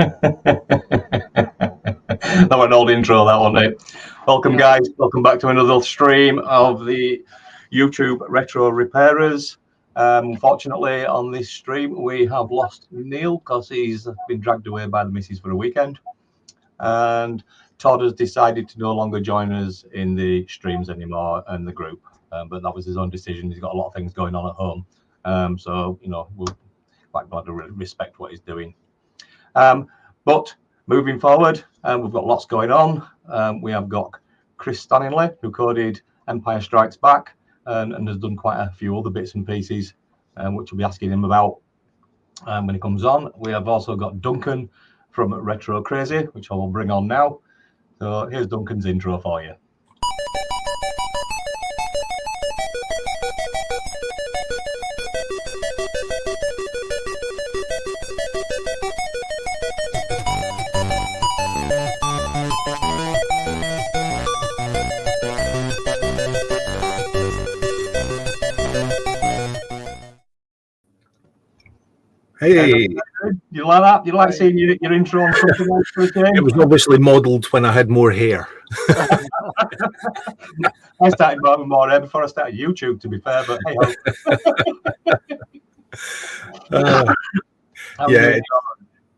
That was an old intro, that one, mate. Welcome, guys. Welcome back to another stream of the YouTube Retro Repairers. Unfortunately, on this stream, we have lost Neil because he's been dragged away by the missus for a weekend. And Todd has decided to no longer join us in the streams anymore and the group. But that was his own decision. He's got a lot of things going on at home. So, you know, we're quite glad to respect what he's doing. But moving forward, we've got lots going on. We have got Chris Stanley, who coded Empire Strikes Back and has done quite a few other bits and pieces, which we'll be asking him about when he comes on. We have also got Duncan from Retro Krazy, which I will bring on now. So here's Duncan's intro for you. Hey, you like that? You like seeing your intro on something else for a change? it was obviously modelled when I had more hair. I started with more hair before I started YouTube, to be fair, but hey ho. Yeah,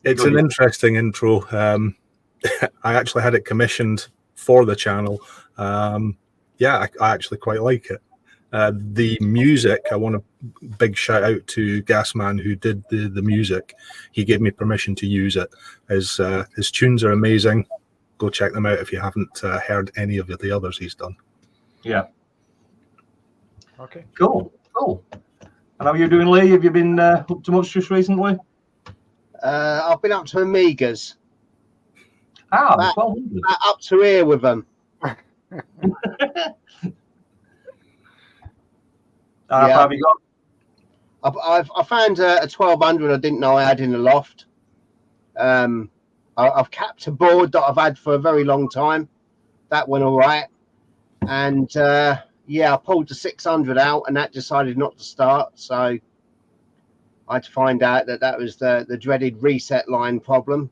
it's an interesting intro. I actually had it commissioned for the channel. Yeah, I actually quite like it. The music, I want a big shout out to Gasman who did the music. He gave me permission to use it. His tunes are amazing. Go check them out if you haven't heard any of the others he's done. Yeah. Okay. Cool. And how are you doing, Lee? Have you been up to much just recently? I've been up to Amigas. Ah, 1200. Up to here with them. How far have you got? I found a 1200 I didn't know I had in the loft. I've capped a board that I've had for a very long time. That went all right. And yeah, I pulled the 600 out and that decided not to start. So I had to find out that was the dreaded reset line problem.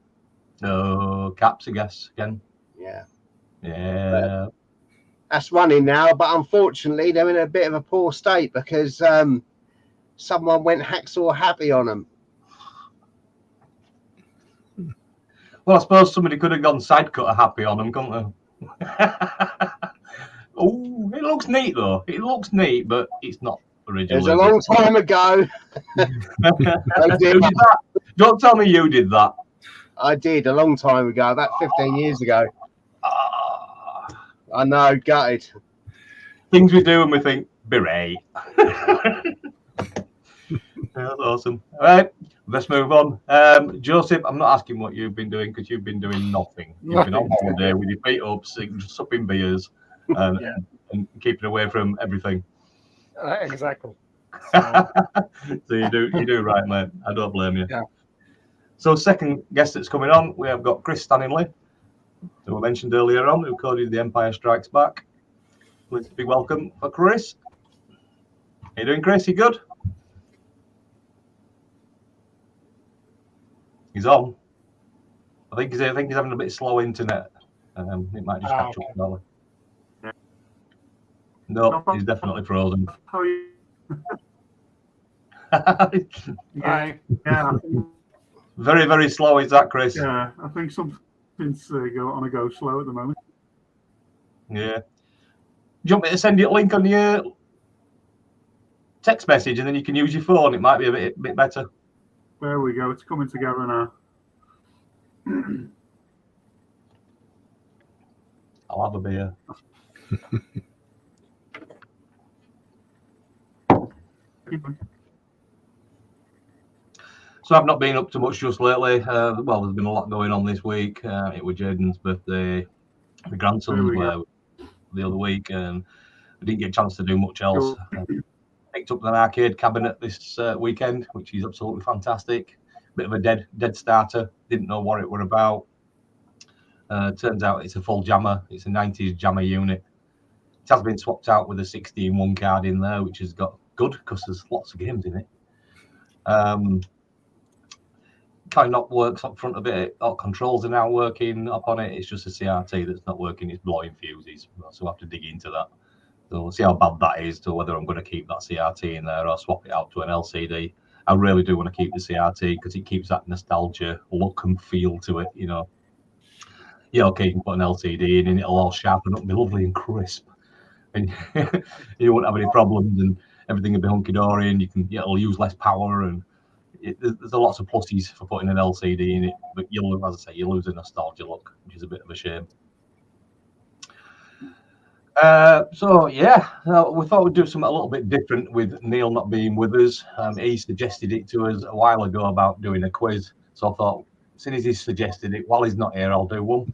No, caps, I guess, again. Yeah. Yeah. That's running now, but unfortunately they're in a bit of a poor state because someone went hacksaw happy on them. Well, I suppose somebody could have gone side cutter happy on them, couldn't they? Oh, it looks neat though. It looks neat, but it's not original. It was a long time ago. Who did that? Don't tell me you did that. I did a long time ago, about 15 years ago. I know, gutted. Things we do when we think, beret. That's awesome. All right, let's move on. Josip, I'm not asking what you've been doing because you've been doing nothing. You've been on holiday with your feet up, supping beers and keeping away from everything. Exactly. So you do right, mate. I don't blame you. Yeah. So second guest that's coming on, we have got Chris Stanley, who I mentioned earlier on, who coded The Empire Strikes Back. Please be welcome for Chris. How you doing, Chris? You good? He's on. I think he's having a bit slow internet. It might just catch up now. No, he's definitely frozen. How are you? Yeah. Very, very slow is that, Chris? Yeah, I think something's go slow at the moment. Yeah. Do you want me to send you a link on your text message and then you can use your phone? It might be a bit better. There we go. It's coming together now. I'll have a beer. So I've not been up to much just lately. Well, there's been a lot going on this week. It was Jaden's birthday. The grandson's were the other week, and I didn't get a chance to do much else. Picked up an arcade cabinet this weekend, which is absolutely fantastic. Bit of a dead starter. Didn't know what it were about. Turns out it's a full jammer. It's a 90s jammer unit. It has been swapped out with a 16-1 card in there, which has got good because there's lots of games in it. kind of works up front of it. All controls are now working up on it. It's just a CRT that's not working. It's blowing fuses. So we'll have to dig into that. So we'll see how bad that is, to whether I'm going to keep that CRT in there or swap it out to an LCD. I really do want to keep the CRT because it keeps that nostalgia look and feel to it, you know. Yeah, okay, you can put an LCD in and it'll all sharpen up and be lovely and crisp. And you won't have any problems and everything will be hunky-dory and it'll use less power and there's lots of pluses for putting an LCD in it, but you'll, as I say, you lose the nostalgia look, which is a bit of a shame. So yeah, we thought we'd do something a little bit different with Neil not being with us. He suggested it to us a while ago about doing a quiz. So I thought, as soon as he suggested it, while he's not here, I'll do one.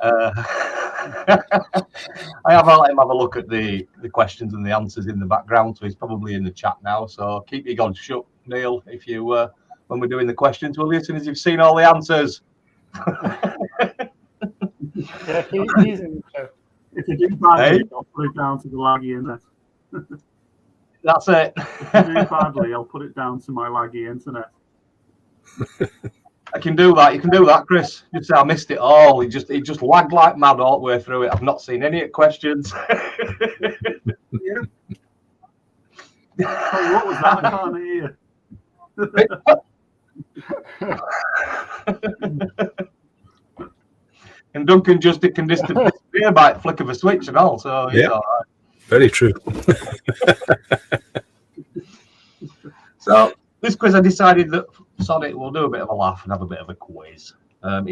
I have let him have a look at the questions and the answers in the background, so he's probably in the chat now. So keep your gods shut, Neil, if you when we're doing the questions, will you? As soon as you've seen all the answers. Yeah, he's in the chat. If you do badly, I'll put it down to the laggy internet. That's it. If you do badly, I'll put it down to my laggy internet. I can do that. You can do that, Chris. Just say I missed it all. It just lagged like mad all the way through it. I've not seen any questions. Yeah. Oh, what was that? I can't hear. And Duncan can just disappear by flick of a switch and all. So yeah, all right. Very true. So this quiz, I decided that sod it, we'll do a bit of a laugh and have a bit of a quiz. I'm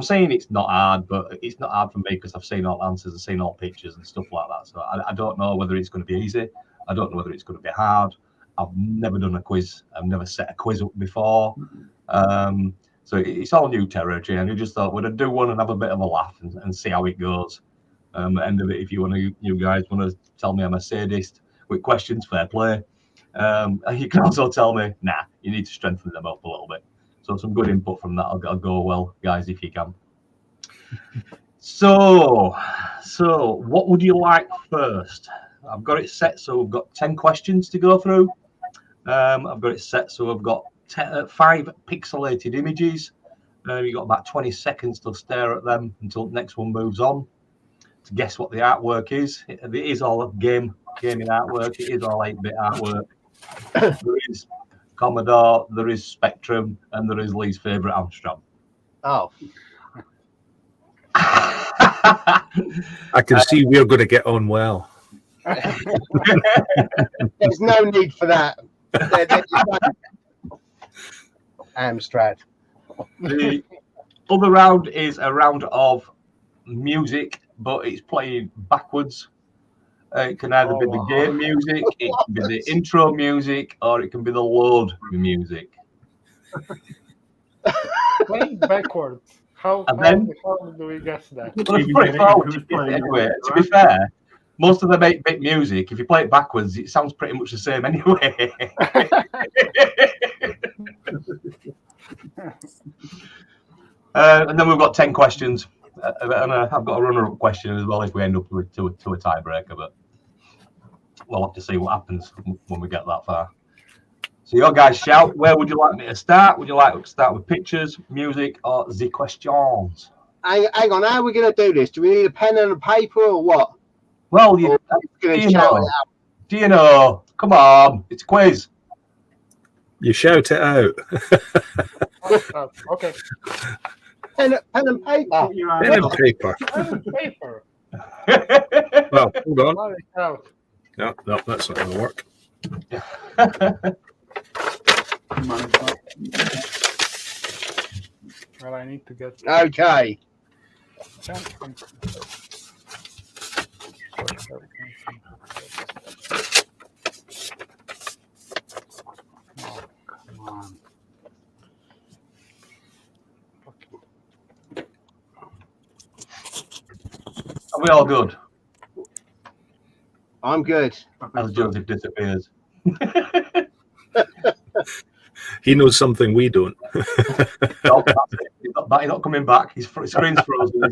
saying it's not hard, but it's not hard for me because I've seen all answers, I've seen all pictures and stuff like that. So I don't know whether it's going to be easy. I don't know whether it's going to be hard. I've never done a quiz. I've never set a quiz up before. So it's all new territory, and I just thought we'd do one and have a bit of a laugh and see how it goes. At the end of it, if you guys want to tell me I'm a sadist with questions, fair play. You can also tell me, nah, you need to strengthen them up a little bit. So some good input from that. I'll go well, guys, if you can. So what would you like first? I've got it set, so we've got 10 questions to go through. I've got it set, so I've got 5 pixelated images. You've got about 20 seconds to stare at them until the next one moves on to guess what the artwork is. It is all gaming artwork. It is all 8-bit artwork. There is Commodore, there is Spectrum, and there is Lee's favourite Armstrong. Oh. I can see we're going to get on well. There's no need for that. Amstrad. The other round is a round of music, but it's playing backwards. It can either be the game music, it can be the intro music, or it can be the load music. Playing backwards. How do we guess that? Well, if you put it forward, anyway, to be fair, most of them 8-bit music, if you play it backwards, it sounds pretty much the same anyway. And then we've got 10 questions. And I've got a runner-up question as well if we end up to a tiebreaker, but we'll have to see what happens when we get that far. So your guys shout, where would you like me to start? Would you like to start with pictures, music, or the questions? Hang on, how are we going to do this? Do we need a pen and a paper or what? Well, do you know? Come on, it's a quiz. You shout it out. Okay. Pen and paper. Pen and paper. Pen and paper. Well, hold on. Out. No, that's not going to work. Well, I need to get. Okay. Oh, come on. Are we all good? I'm good. As Josip disappears. He knows something we don't. No, that's it. He's not coming back. His screen's frozen.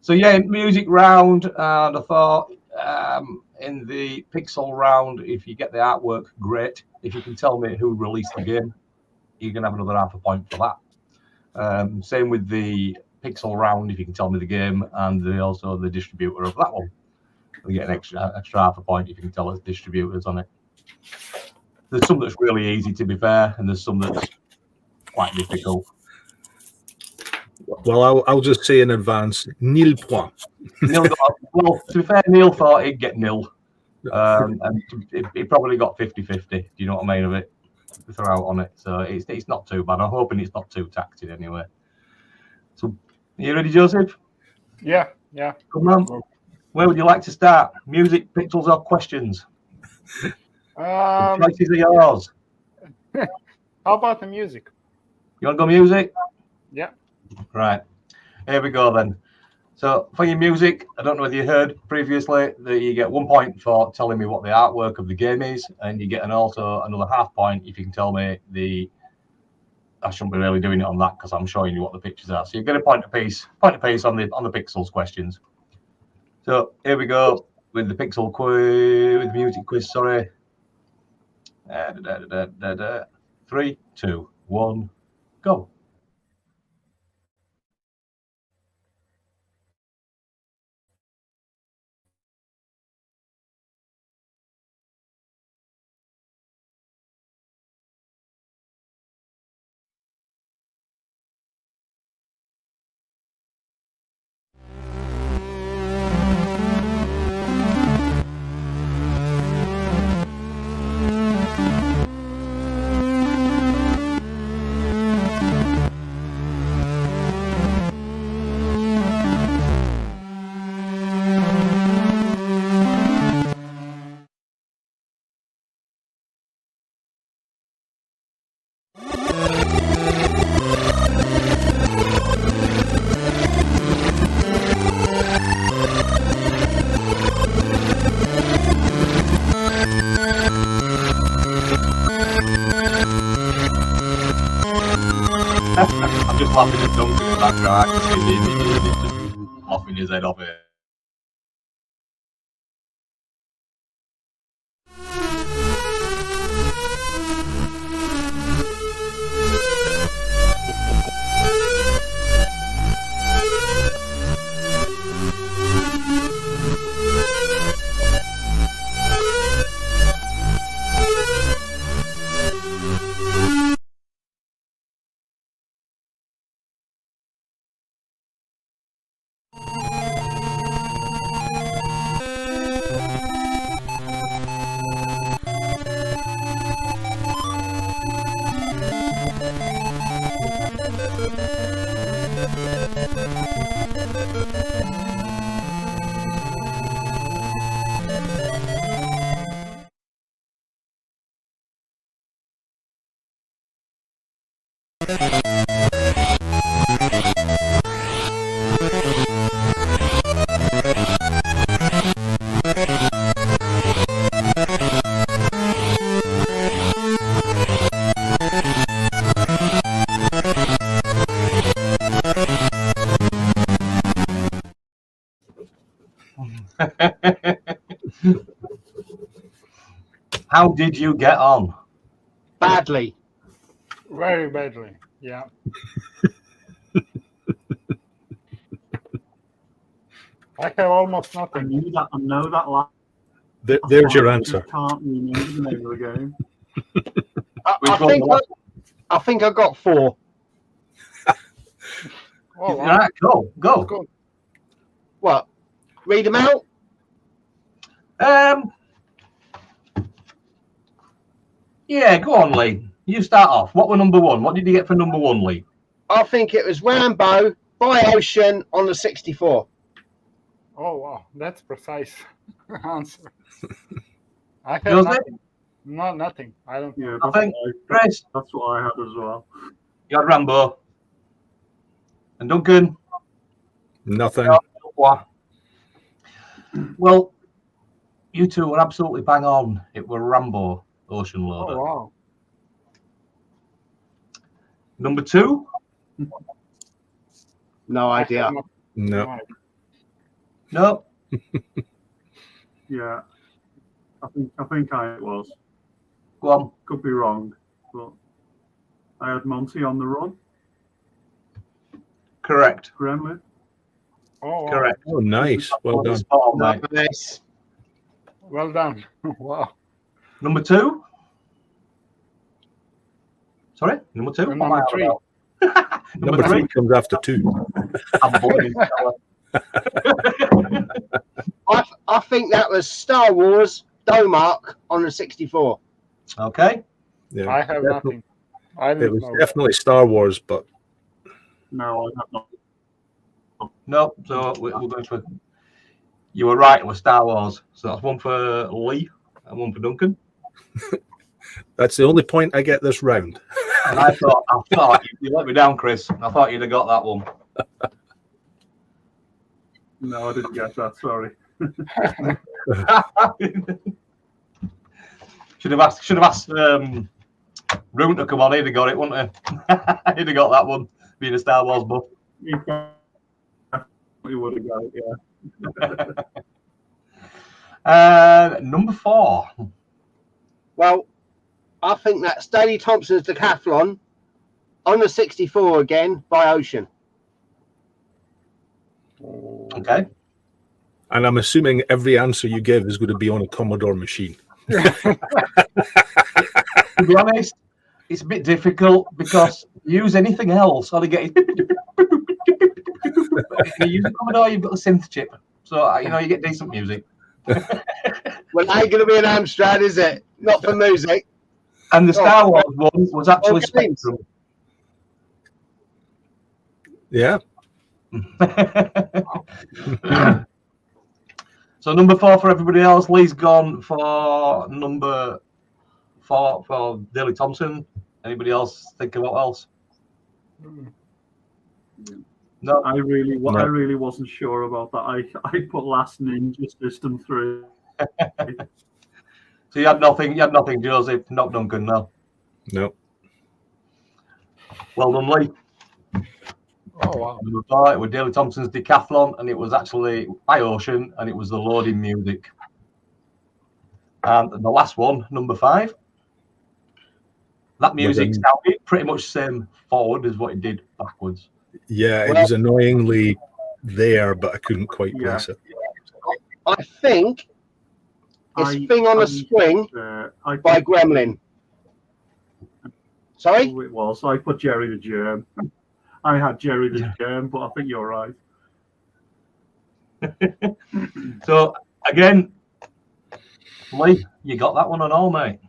So yeah, music round, and I thought in the pixel round, if you get the artwork, great. If you can tell me who released the game, you can have another half a point for that. Same with the pixel round, if you can tell me the game and also the distributor of that one. You get an extra half a point if you can tell us distributors on it. There's some that's really easy, to be fair, and there's some that's quite difficult. Well, I'll just say in advance, nil point. Well, to be fair, Neil thought he'd get nil. And he probably got 50-50. Do you know what I mean of it? To throw out on it. So it's not too bad. I'm hoping it's not too taxing anyway. So, are you ready, Joseph? Yeah. Come on. Where would you like to start? Music, pixels, or questions? The choices are yours. How about the music? You want to go music? Yeah. Right. Here we go then. So for your music, I don't know whether you heard previously that you get 1 point for telling me what the artwork of the game is, and you get also another half point if you can tell me I shouldn't be really doing it on that because I'm showing you what the pictures are. So you get a point apiece on the pixels questions. So here we go with the pixel quiz, with the music quiz. Sorry. 3, 2, 1, go. I'm just laughing at Duncan in the background. I can see the image laughing his head off it. How did you get on? Badly. Very badly. Yeah. I have almost I nothing. knew that. I know that last. There's your answer. I can't remember the name of the game. I think I got 4. Oh, wow. Right, go. What? Read them out? Yeah, go on, Lee. You start off. What were number 1? What did you get for number 1, Lee? I think it was Rambo by Ocean on the 64. Oh, wow. That's precise answer. I have Joseph? nothing. No, nothing. I don't know. Yeah, Nothing. Chris? that's what I had as well. You had Rambo. And Duncan? Nothing. Well, you two were absolutely bang on. It were Rambo, Ocean Oh, Loader. wow. Number 2? No I idea. have No. idea. No. Yeah, I think it was. Go on. Could be wrong, but I had Monty on the Run. Correct. Gremlin. Oh, wow. Correct. Oh, nice. Well done. Spot on, mate. Nice. Well done. Wow. Number 2. Sorry, number 2. And number 3. Number 3 comes after 2. I'm boring, fella. I think that was Star Wars Domark on the 64. Okay. Yeah. I have nothing. I It didn't was know. definitely Star Wars, but No, I have not. No, so we're going for. You were right. It was Star Wars. So that's one for Lee and one for Duncan. that's the only point I get this round. And I thought you let me down, Chris. I thought you'd have got that one. No, I didn't get that. Sorry. Should have asked Roon to come on. He'd have got it, wouldn't he? He'd have got that one. Being a Star Wars buff. You definitely would have got it. Yeah. Number 4. Well, I think that's Daley Thompson's Decathlon on the 64 again by Ocean. Okay. And I'm assuming every answer you give is going to be on a Commodore machine. To be honest, it's a bit difficult because use anything else, all you get is. If you use a Commodore, you've got the synth chip, so you get decent music. Well, ain't going to be an Amstrad, is it? Not for music. And the Star Wars one was actually Okay. Spectrum. Yeah. So number 4 for everybody else. Lee's gone for number 4 for Daley Thompson. Anybody else think of what else? No. I really wasn't sure about that. I put Last Ninja System 3. So you had nothing, Joseph, not Duncan, no. No. Well done, Lee. Oh, wow. Number 4, it was Daley Thompson's Decathlon, and it was actually by Ocean, and it was the loading music. And the last one, number 5, that music sounded pretty much same forward as what it did backwards. Yeah, it was annoyingly there, but I couldn't quite place it. I think it's Thing on a String by Gremlin. Sorry? Oh, it was. I put Jerry the Germ. I had Jerry the Germ, but I think you're right. So, again, Lee, you got that one and all, mate.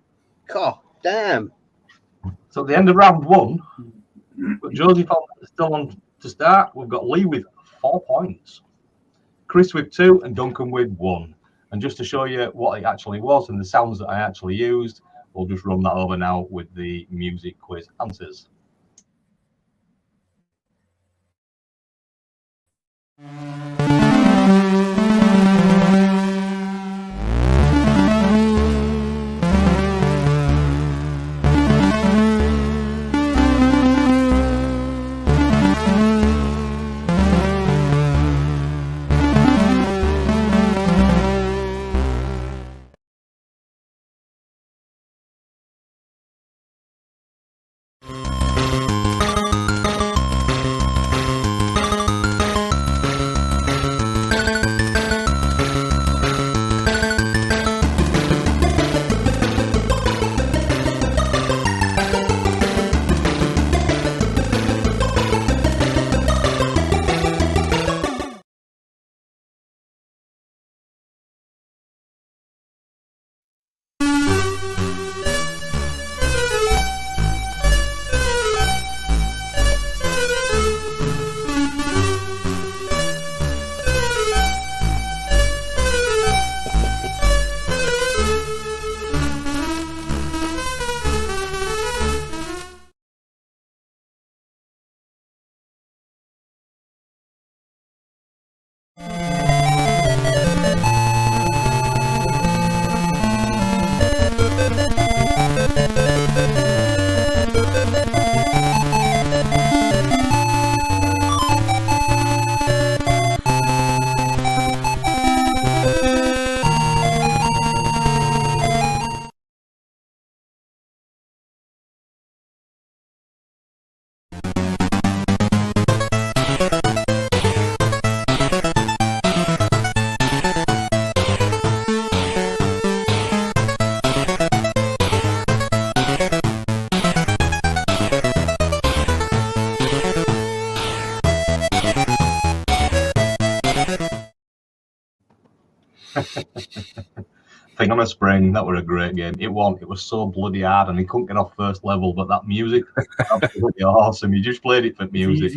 God damn. So, at the end of round 1, but Joseph still on to start. We've got Lee with 4 points, Chris with 2, and Duncan with 1. And just to show you what it actually was and the sounds that I actually used, we'll just run that over now with the music quiz answers. on a Spring. That was a great game. It was so bloody hard, and he couldn't get off first level. But that music, absolutely awesome. You just played it for music.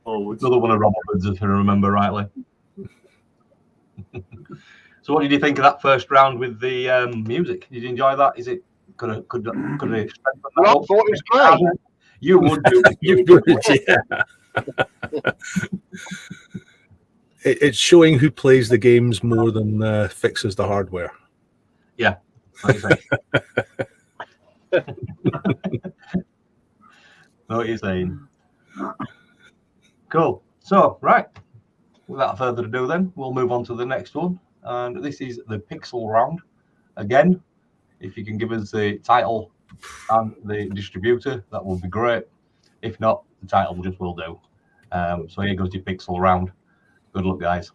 Another one of Robert's, if I remember rightly. So, what did you think of that first round with the music? Did you enjoy that? Is it could it strengthen that? I thought it was great. You would do. You would, yeah. It's showing who plays the games more than fixes the hardware. Yeah. Know what you're saying. Cool. So, right. Without further ado, then we'll move on to the next one, and this is the Pixel Round. Again, if you can give us the title and the distributor, that would be great. If not, the title just will do. So here goes your Pixel Round. Good luck, guys.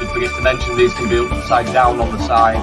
Don't forget to mention these can be upside down on the side.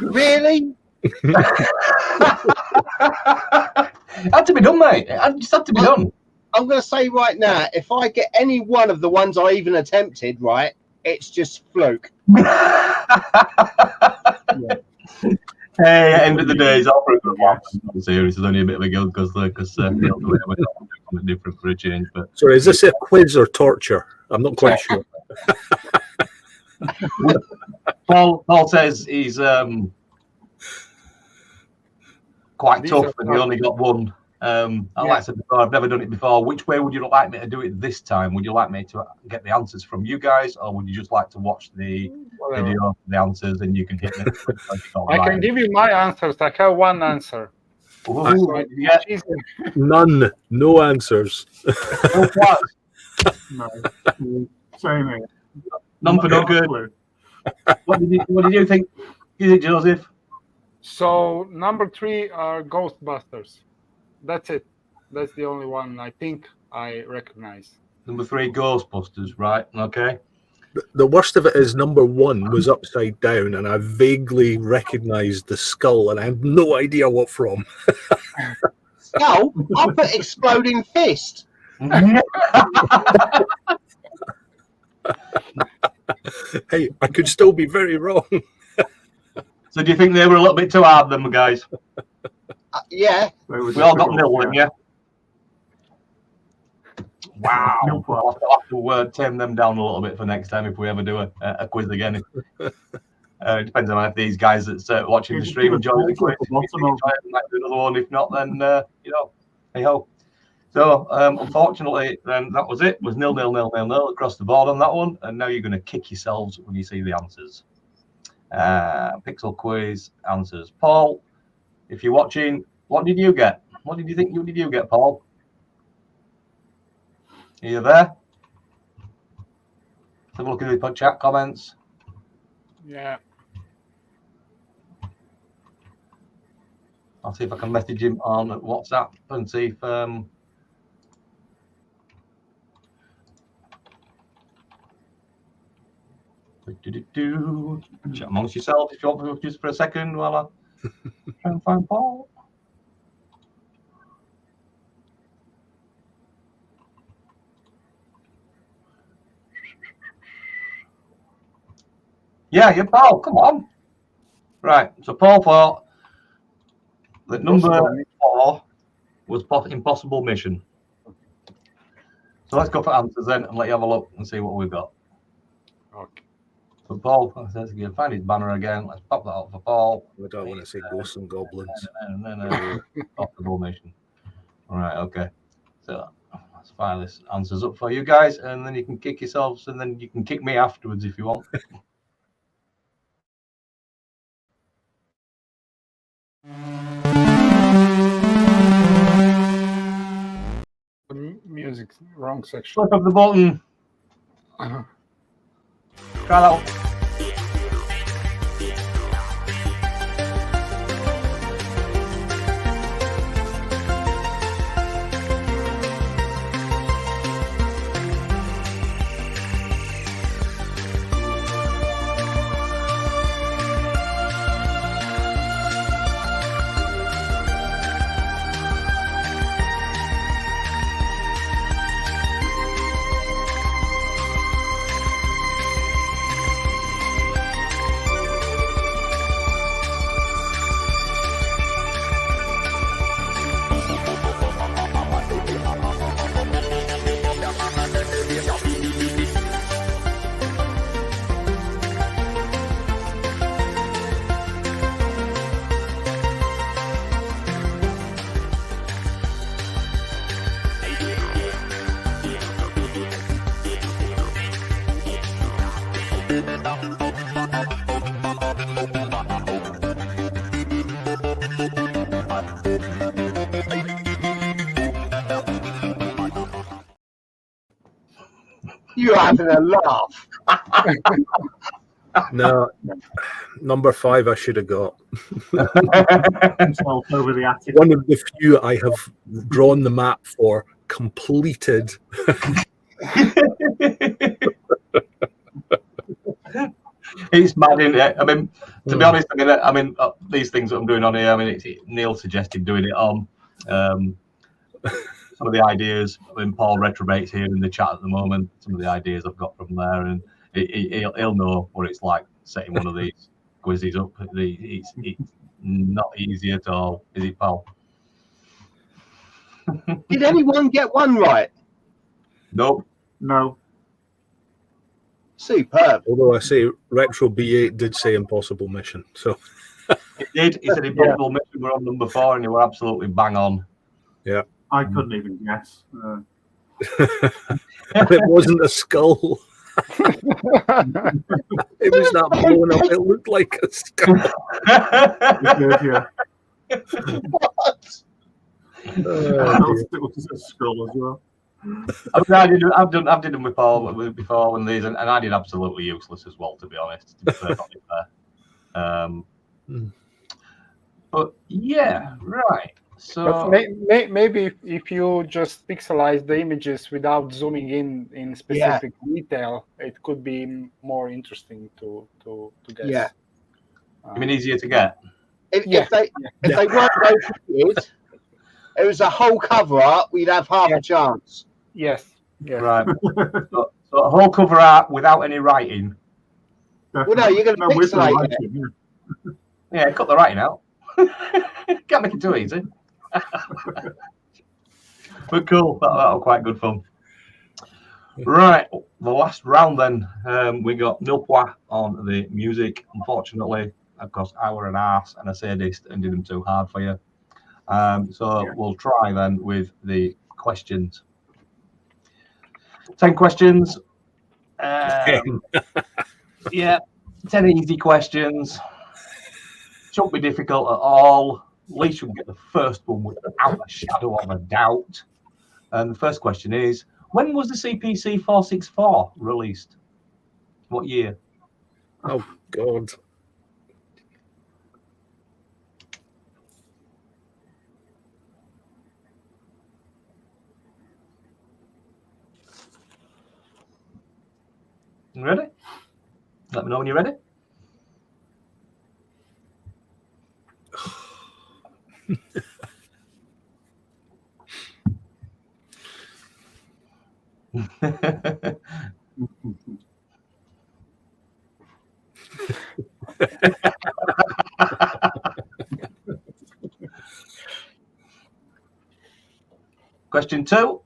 Really? Had to be done, mate. It just had to be done. I'm going to say right now, if I get any one of the ones I even attempted, right, it's just fluke. Hey, at the end of the day, it's all for a good one. I'm serious. It's only a bit of a guilt because something different for a change. But Sorry, is this a quiz or torture? I'm not quite sure. Paul says he's quite tough, and he only got one. Like I said before, I've never done it before. Which way would you like me to do it this time? Would you like me to get the answers from you guys, or would you just like to watch the video, the answers, and you can hit me? I can give you my answers. I have one answer. Ooh, None. No answers. No. Same here. None for no good. What did you think? Is it Joseph? So number 3 are Ghostbusters. That's it. That's the only one I think I recognize. Number 3, Ghostbusters, right? Okay. The worst of it is number 1 was upside down, and I vaguely recognized the skull, and I have no idea what from. Skull? I put exploding fist. Hey, I could still be very wrong. So do you think they were a little bit too hard, them guys? Yeah. We all got nil, didn't you? Wow. I'll have to tame them down a little bit for next time if we ever do a quiz again. It depends on if these guys that's watching the stream enjoy the quiz. Might do another one. If not, then hey ho. So unfortunately, then that was it. It was 0-0 across the board on that one, and now you're going to kick yourselves when you see the answers. Pixel quiz answers. Paul, if you're watching, what did you get? What did you think you get, Paul? Are you there? Have a look at the chat comments. Yeah. I'll see if I can message him on WhatsApp and see if chat amongst yourselves if you want, just for a second while I try and find Paul. Yeah, Paul, come on. Right, so Paul thought that number 4 was Impossible Mission. So let's go for answers then and let you have a look and see what we've got. Okay. So Paul says again, find his banner again. Let's pop that up for Paul. I don't want to say ghosts and goblins. Impossible Mission. All right, okay. So let's fire this answers up for you guys, and then you can kick yourselves, and then you can kick me afterwards if you want. The music, wrong section. Flip up the button. Uh-huh. Try that one. You're having a laugh. No, number 5 I should have got. Himself over the attic. One of the few I have drawn the map for, completed. It's mad, isn't it? I mean, to be honest, these things that I'm doing on here, Neil suggested doing it on. Some of the ideas, Paul retrobates here in the chat at the moment, some of the ideas I've got from there, and he'll know what it's like setting one of these quizzes up. It's not easy at all, is it, Paul? Did anyone get one right? Nope. No. Superb. Although I say Retro B8 did say Impossible Mission, so It did. He said Impossible Mission. We're on number 4, and you were absolutely bang on. Yeah. I couldn't even guess. And it wasn't a skull. It was not blown up. It looked like a skull. It did, yeah. What? It was a skull as well. I've done them with Paul before when these, and I did absolutely useless as well, to be honest. To be perfectly fair. But yeah, right. So maybe if you just pixelize the images without zooming in specific detail, it could be more interesting to guess. Yeah. You mean easier to get? If they weren't located, it was a whole cover art, we'd have half a chance. Yes. Right. So a whole cover art without any writing. Well, no, you're going to pixelate it. Yeah, cut the writing out. Can't make it too easy. But cool, that was quite good fun. Right, the last round then, we got nil point on the music. Unfortunately, of course, I were an arse and a sadist and did them too hard for you. So we'll try then with the questions. 10 questions. Yeah, 10 easy questions. Shouldn't be difficult at all. At least you'll get the first one without a shadow of a doubt. And the first question is, when was the CPC 464 released? What year? Oh, God. You ready? Let me know when you're ready. Question 2.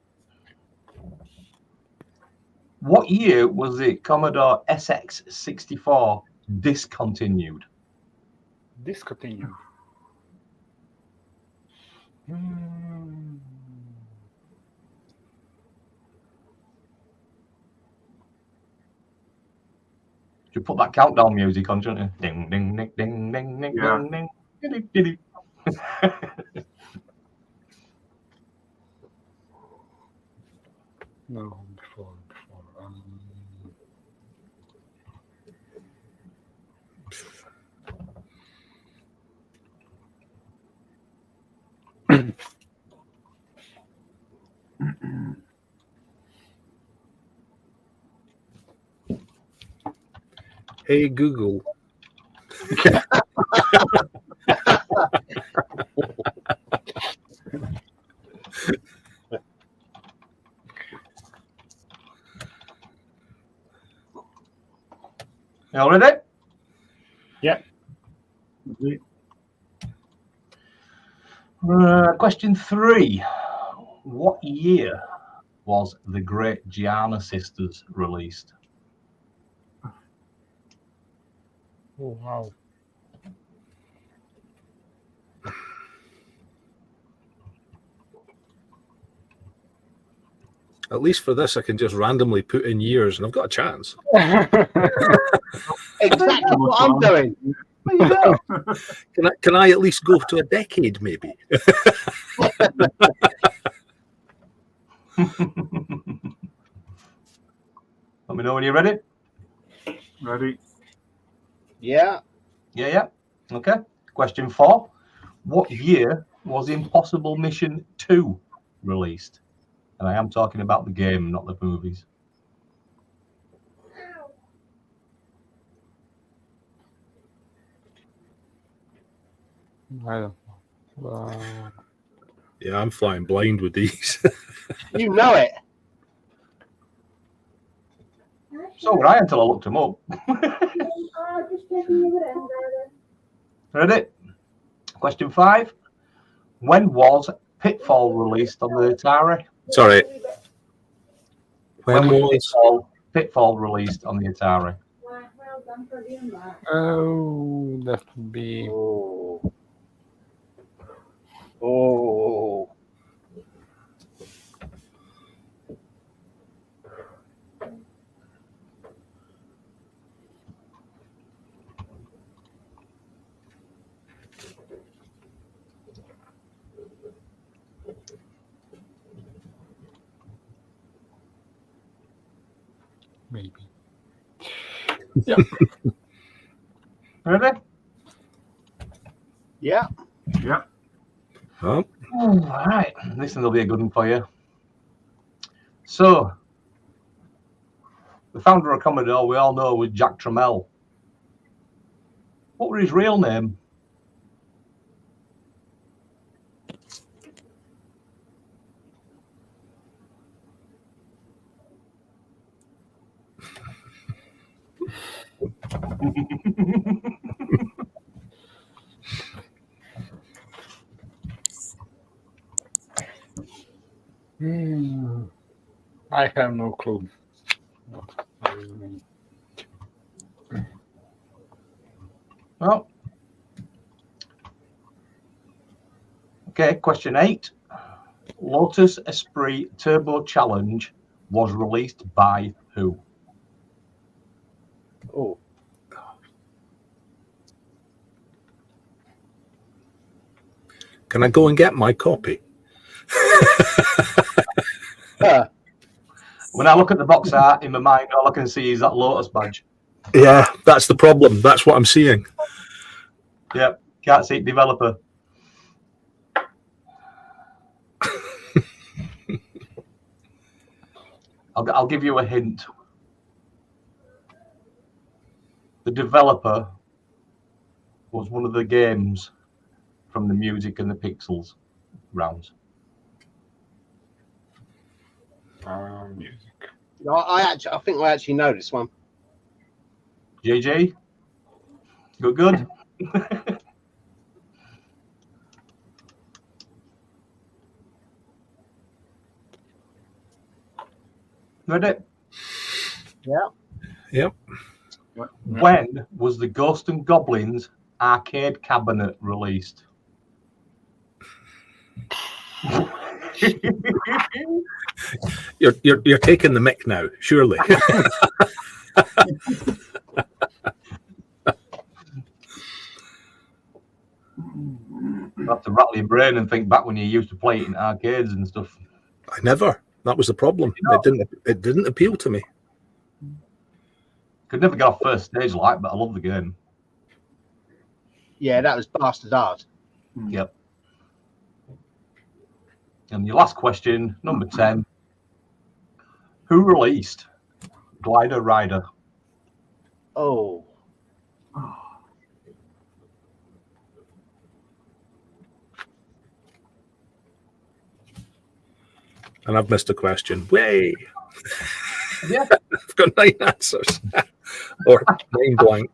What year was the Commodore SX64 discontinued? Discontinued. You put that countdown music on, shouldn't you? Ding, ding, ding, ding, ding, ding, Yeah. ding, ding, ding, ding. No, before. Hey, Google. You all ready? Yeah. Question 3. What year was The Great Gianna Sisters released? Oh, wow. At least for this, I can just randomly put in years, and I've got a chance. Exactly what I'm doing. There you go. Can I at least go to a decade, maybe? Let me know when you're ready. Ready? Yeah. Yeah. Okay. Question 4. What year was Impossible Mission 2 released? And I am talking about the game, not the movies. I don't know. Yeah, I'm flying blind with these. You know it. So would I until I looked them up. Ready? Question 5. When was Pitfall released on the Atari? Sorry. When was was Pitfall released on the Atari? Oh, that would be. Oh. Maybe. Yeah. Ready? Yeah. Yeah. Huh? All right. This one will be a good one for you. So, the founder of Commodore, we all know, was Jack Trammell. What was his real name? I have no clue. Well, okay, question 8. Lotus Esprit Turbo Challenge was released by who? Oh, Can I go and get my copy? When I look at the box art in my mind, all I can see is that Lotus badge. Yeah, that's the problem. That's what I'm seeing. Yep, can't see it, developer. I'll give you a hint. The developer was one of the games from the Music and the Pixels rounds. Music. I think I actually know this one. JJ? Good? Ready? Yeah. Yep. When was the Ghost and Goblins arcade cabinet released? You're taking the mick now, surely. You have to rattle your brain and think back when you used to play it in arcades and stuff. I never. That was the problem. It didn't appeal to me. Could never get off first stage like, but I love the game. Yeah, that was bastard hard. Yep. And your last question, number 10. Who released Glider Rider? Oh, And I've missed a question. Way. Yeah. I've got 9 answers. Or 9 blanks.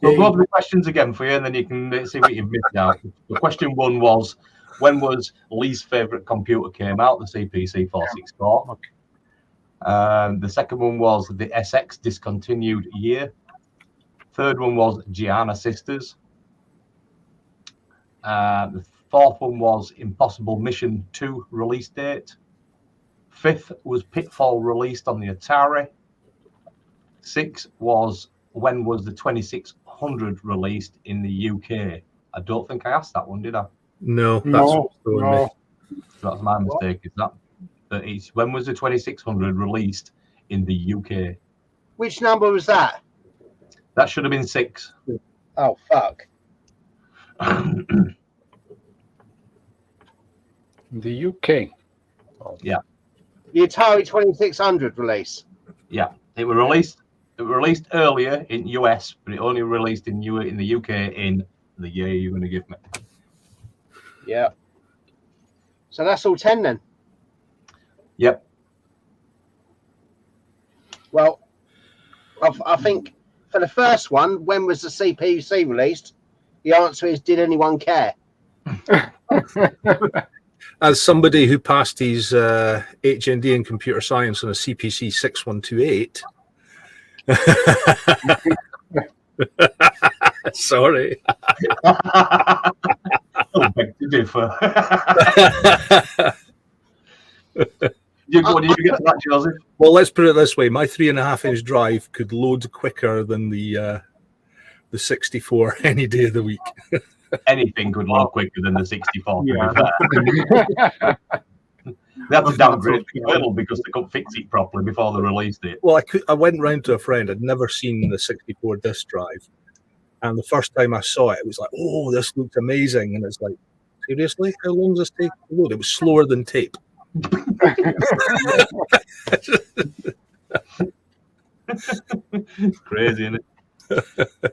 We'll go over the questions again for you, and then you can see what you've missed out. The question 1 was, when was Lee's favourite computer came out, the CPC 464? The second one was the SX discontinued year. Third one was Gianna Sisters. The fourth one was Impossible Mission 2 release date. Fifth was Pitfall released on the Atari. 6 was when was the 2600 released in the UK? I don't think I asked that one, did I? No, that's No. So that's my mistake. Is that? But it's when was the 2600 released in the UK? which number was that? That should have been 6. Oh, fuck. The UK. Yeah. The Atari 2600 release. Yeah, it was released. It was released earlier in US, but it only released in the UK in the year you're going to give me. Yeah. So that's all 10 then. Yep. Well, I think for the first one, when was the CPC released? The answer is, did anyone care? As somebody who passed his HND in computer science on a CPC 6128. Sorry. Oh, beg to differ. What did you get to that, Joseph? Well, let's put it this way: my 3.5-inch drive could load quicker than the 64 any day of the week. Anything could load quicker than the 64. Yeah. To be fair. They had to downgrade the kernel because they couldn't fix it properly before they released it. Well, I went round to a friend. I'd never seen the 64 disk drive, and the first time I saw it, it was like, "Oh, this looks amazing!" And it's like, seriously, how long does this take to load? It was slower than tape. It's crazy, isn't it? So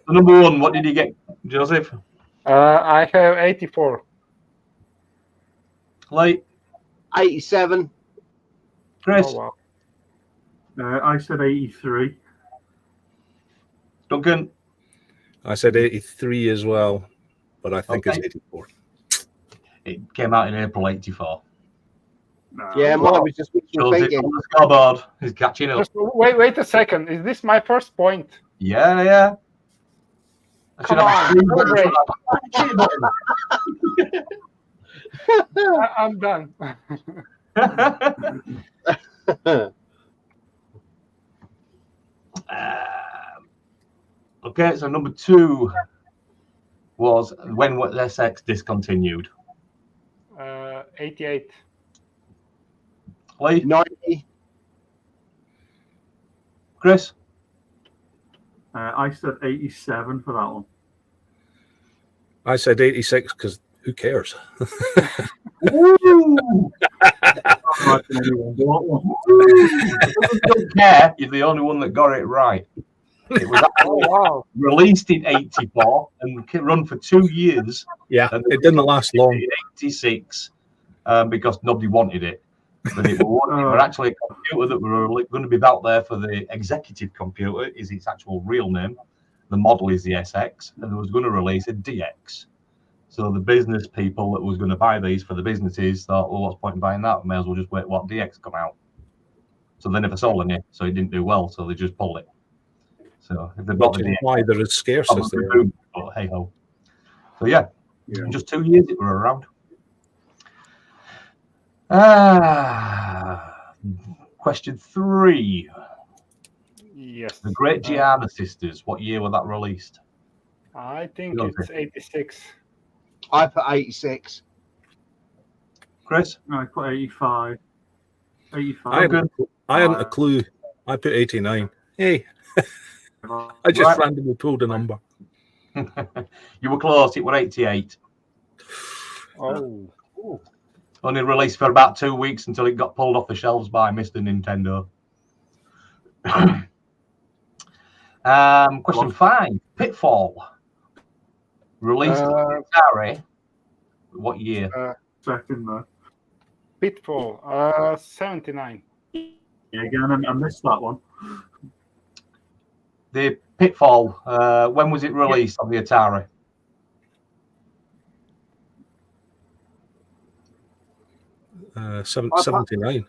number 1, what did you get, Joseph? I have 84. Like 87. Chris, Oh, wow. I said 83. Duncan, I said 83 as well, but I think it's Okay. 84. it came out in April '84. No. Yeah, mine was just wishful Josip thinking. on the scoreboard. He's catching up. Just wait a second. Is this my first point? Yeah. I should Come have a on, screen button. I'm done. Okay, so number 2 was when was SX discontinued? 88. Lee, 90. Chris, I said 87 for that one. I said 86 because who cares? Woo! Don't care. You're the only one that got it right. It was actually released in 84 and run for 2 years. Yeah, and it didn't last long. In 86 because nobody wanted it. But it were actually a computer that were going to be out there for the executive computer, is its actual real name. The model is the SX, and they was going to release a DX. So the business people that was going to buy these for the businesses thought, well, what's the point in buying that? We may as well just wait what DX come out. So they never sold any, so it didn't do well, so they just pulled it. So if they bought the DX, why they're as scarce as they are. but hey ho. So yeah, just 2 years it were around. Question 3. Yes. The Great Gianna Sisters. What year was that released? I think it's 86. I put 86. Chris? I put 85. 85. I hadn't a clue. I put 89. Hey, I just randomly pulled a number. You were close. It was 88. Oh. Only released for about 2 weeks until it got pulled off the shelves by Mr. Nintendo. Question 5. Pitfall. Released in Atari. What year? Second though. Pitfall. 79. Yeah, again, I missed that one. The Pitfall. When was it released on the Atari? Uh, 79.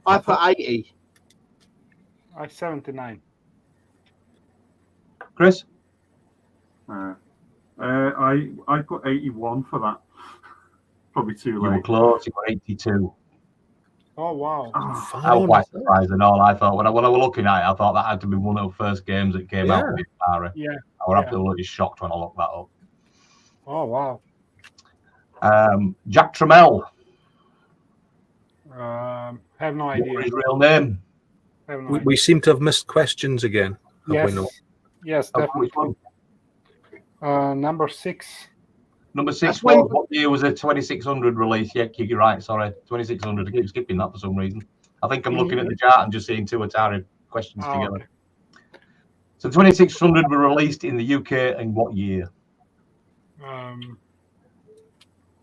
I put 80. 79. Chris? I put 81 for that. Probably too You were late. close. You were 82. Oh wow! I was quite surprised and all. I thought when I was looking at it, I thought that had to be one of the first games that came out with Atari. Yeah. I was absolutely shocked when I looked that up. Oh wow! Jack Trammell. Have no idea. What was his real name? Have no We seem to have missed questions again. yes. Yes, definitely. Which one? Number 6. Number 6 was what year was a 2600 release? Yeah, you're right. Sorry, 2600. I keep skipping that for some reason. I think I'm looking at the chart and just seeing 2 Atari questions together. Okay. So 2600 were released in the UK in what year?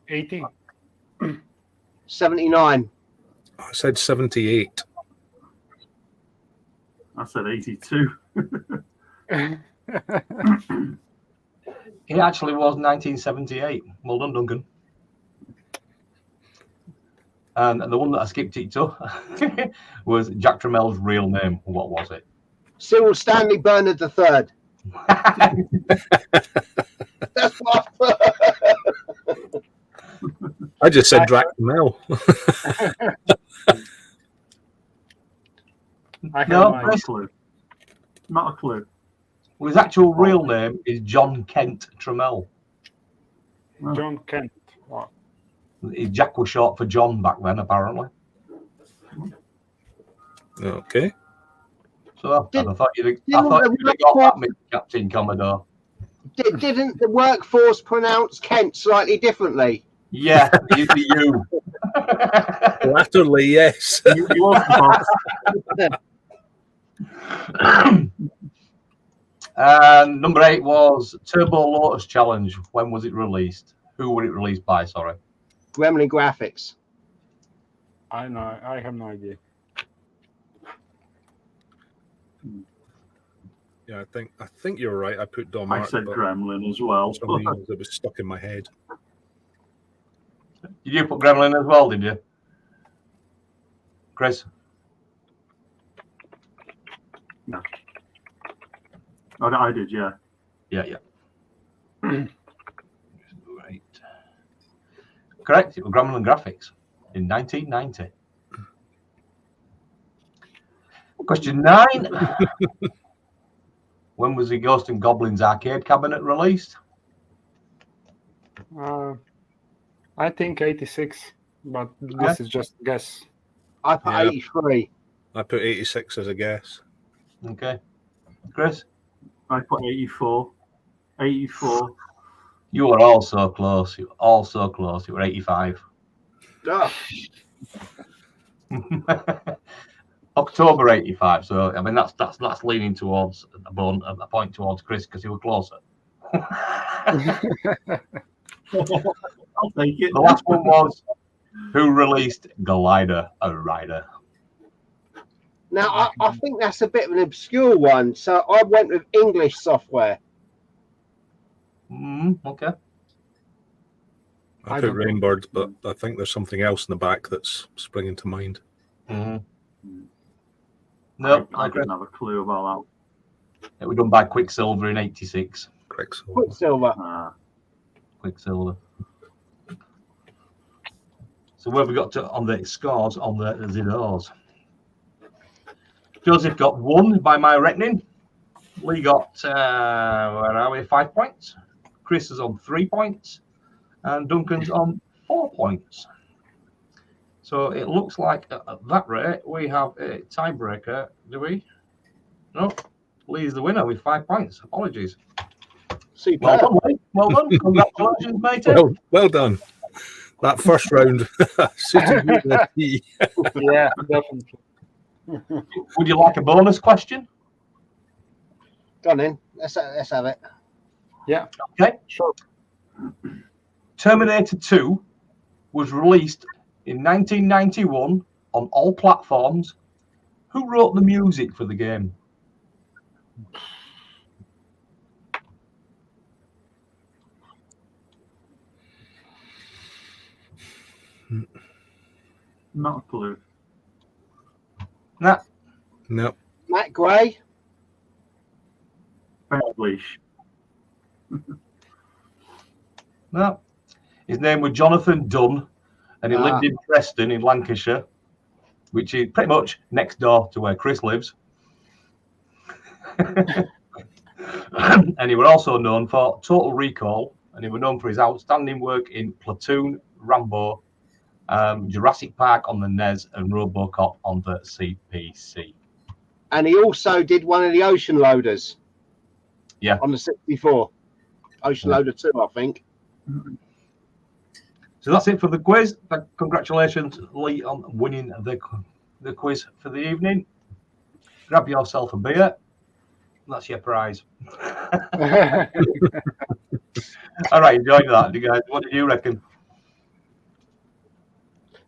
80. 79. I said 78. I said 82. It actually was 1978. Well done, Duncan. And the one that I skipped it to was Jack Trammell's real name. What was it? Cyril Stanley Bernard III. That's what I put. I just said Jack Trammell. Not a clue. Not a clue. Well, his actual real name is John Kent Trammell. John Kent. Wow. Jack was short for John back then, apparently. Okay. So I thought you'd have got that, Mr. Captain Commodore. Didn't the workforce pronounce Kent slightly differently? Yeah, you. Latterly, yes. And number 8 was Turbo Lotus Challenge. When was it released? Who was it released by? Sorry. Gremlin Graphics. I know. I have no idea. Yeah, I think you're right. I put Dom. I said Gremlin as well. For some reason it was stuck in my head. Did you put Gremlin as well? Did you? Chris? No. Oh, I did, yeah. Yeah. Right. Correct. It was Gremlin Graphics in 1990. Question 9. When was the Ghost and Goblins arcade cabinet released? I think 86, but this is just a guess. I put 83. I put 86 as a guess. Okay. Chris? I put 84. 84. You were all so close. You were all so close. You were 85. Oh, October 85. So I mean that's leaning towards a point towards Chris because you were closer. I'll take it. The last one was who released Glider a Rider? now I think that's a bit of an obscure one. So I went with English software. Okay. I put Rainbird, but I think there's something else in the back that's springing to mind. No, I didn't have a clue about it was done by Quicksilver in 86. Quicksilver. that. Quicksilver. So where have we got to on the scores on the Zidors? Joseph got 1 by my reckoning. Lee got where are we? 5 points. Chris is on 3 points, and Duncan's on 4 points. So it looks like at that rate we have a tiebreaker. Do we? No. Lee is the winner with 5 points. Apologies. Super. Well done, Lee. Well done. Congratulations, mate. Well done. That first round suited me to a T. Yeah, definitely. Would you like a bonus question? Go on in. Let's have it. Yeah. Okay. Sure. Terminator 2 was released in 1991 on all platforms. Who wrote the music for the game? Not a clue. Nah. No. Matt Gray. English. No. His name was Jonathan Dunn, and he lived in Preston in Lancashire, which is pretty much next door to where Chris lives. And he was also known for Total Recall, and he was known for his outstanding work in Platoon, Rambo, Jurassic Park on the NES, and RoboCop on the CPC. And he also did one of the Ocean Loaders. Yeah. On the 64. Ocean Loader 2, I think. So that's it for the quiz. Congratulations, Lee, on winning the quiz for the evening. Grab yourself a beer. That's your prize. All right, enjoyed that, you guys. What did you reckon?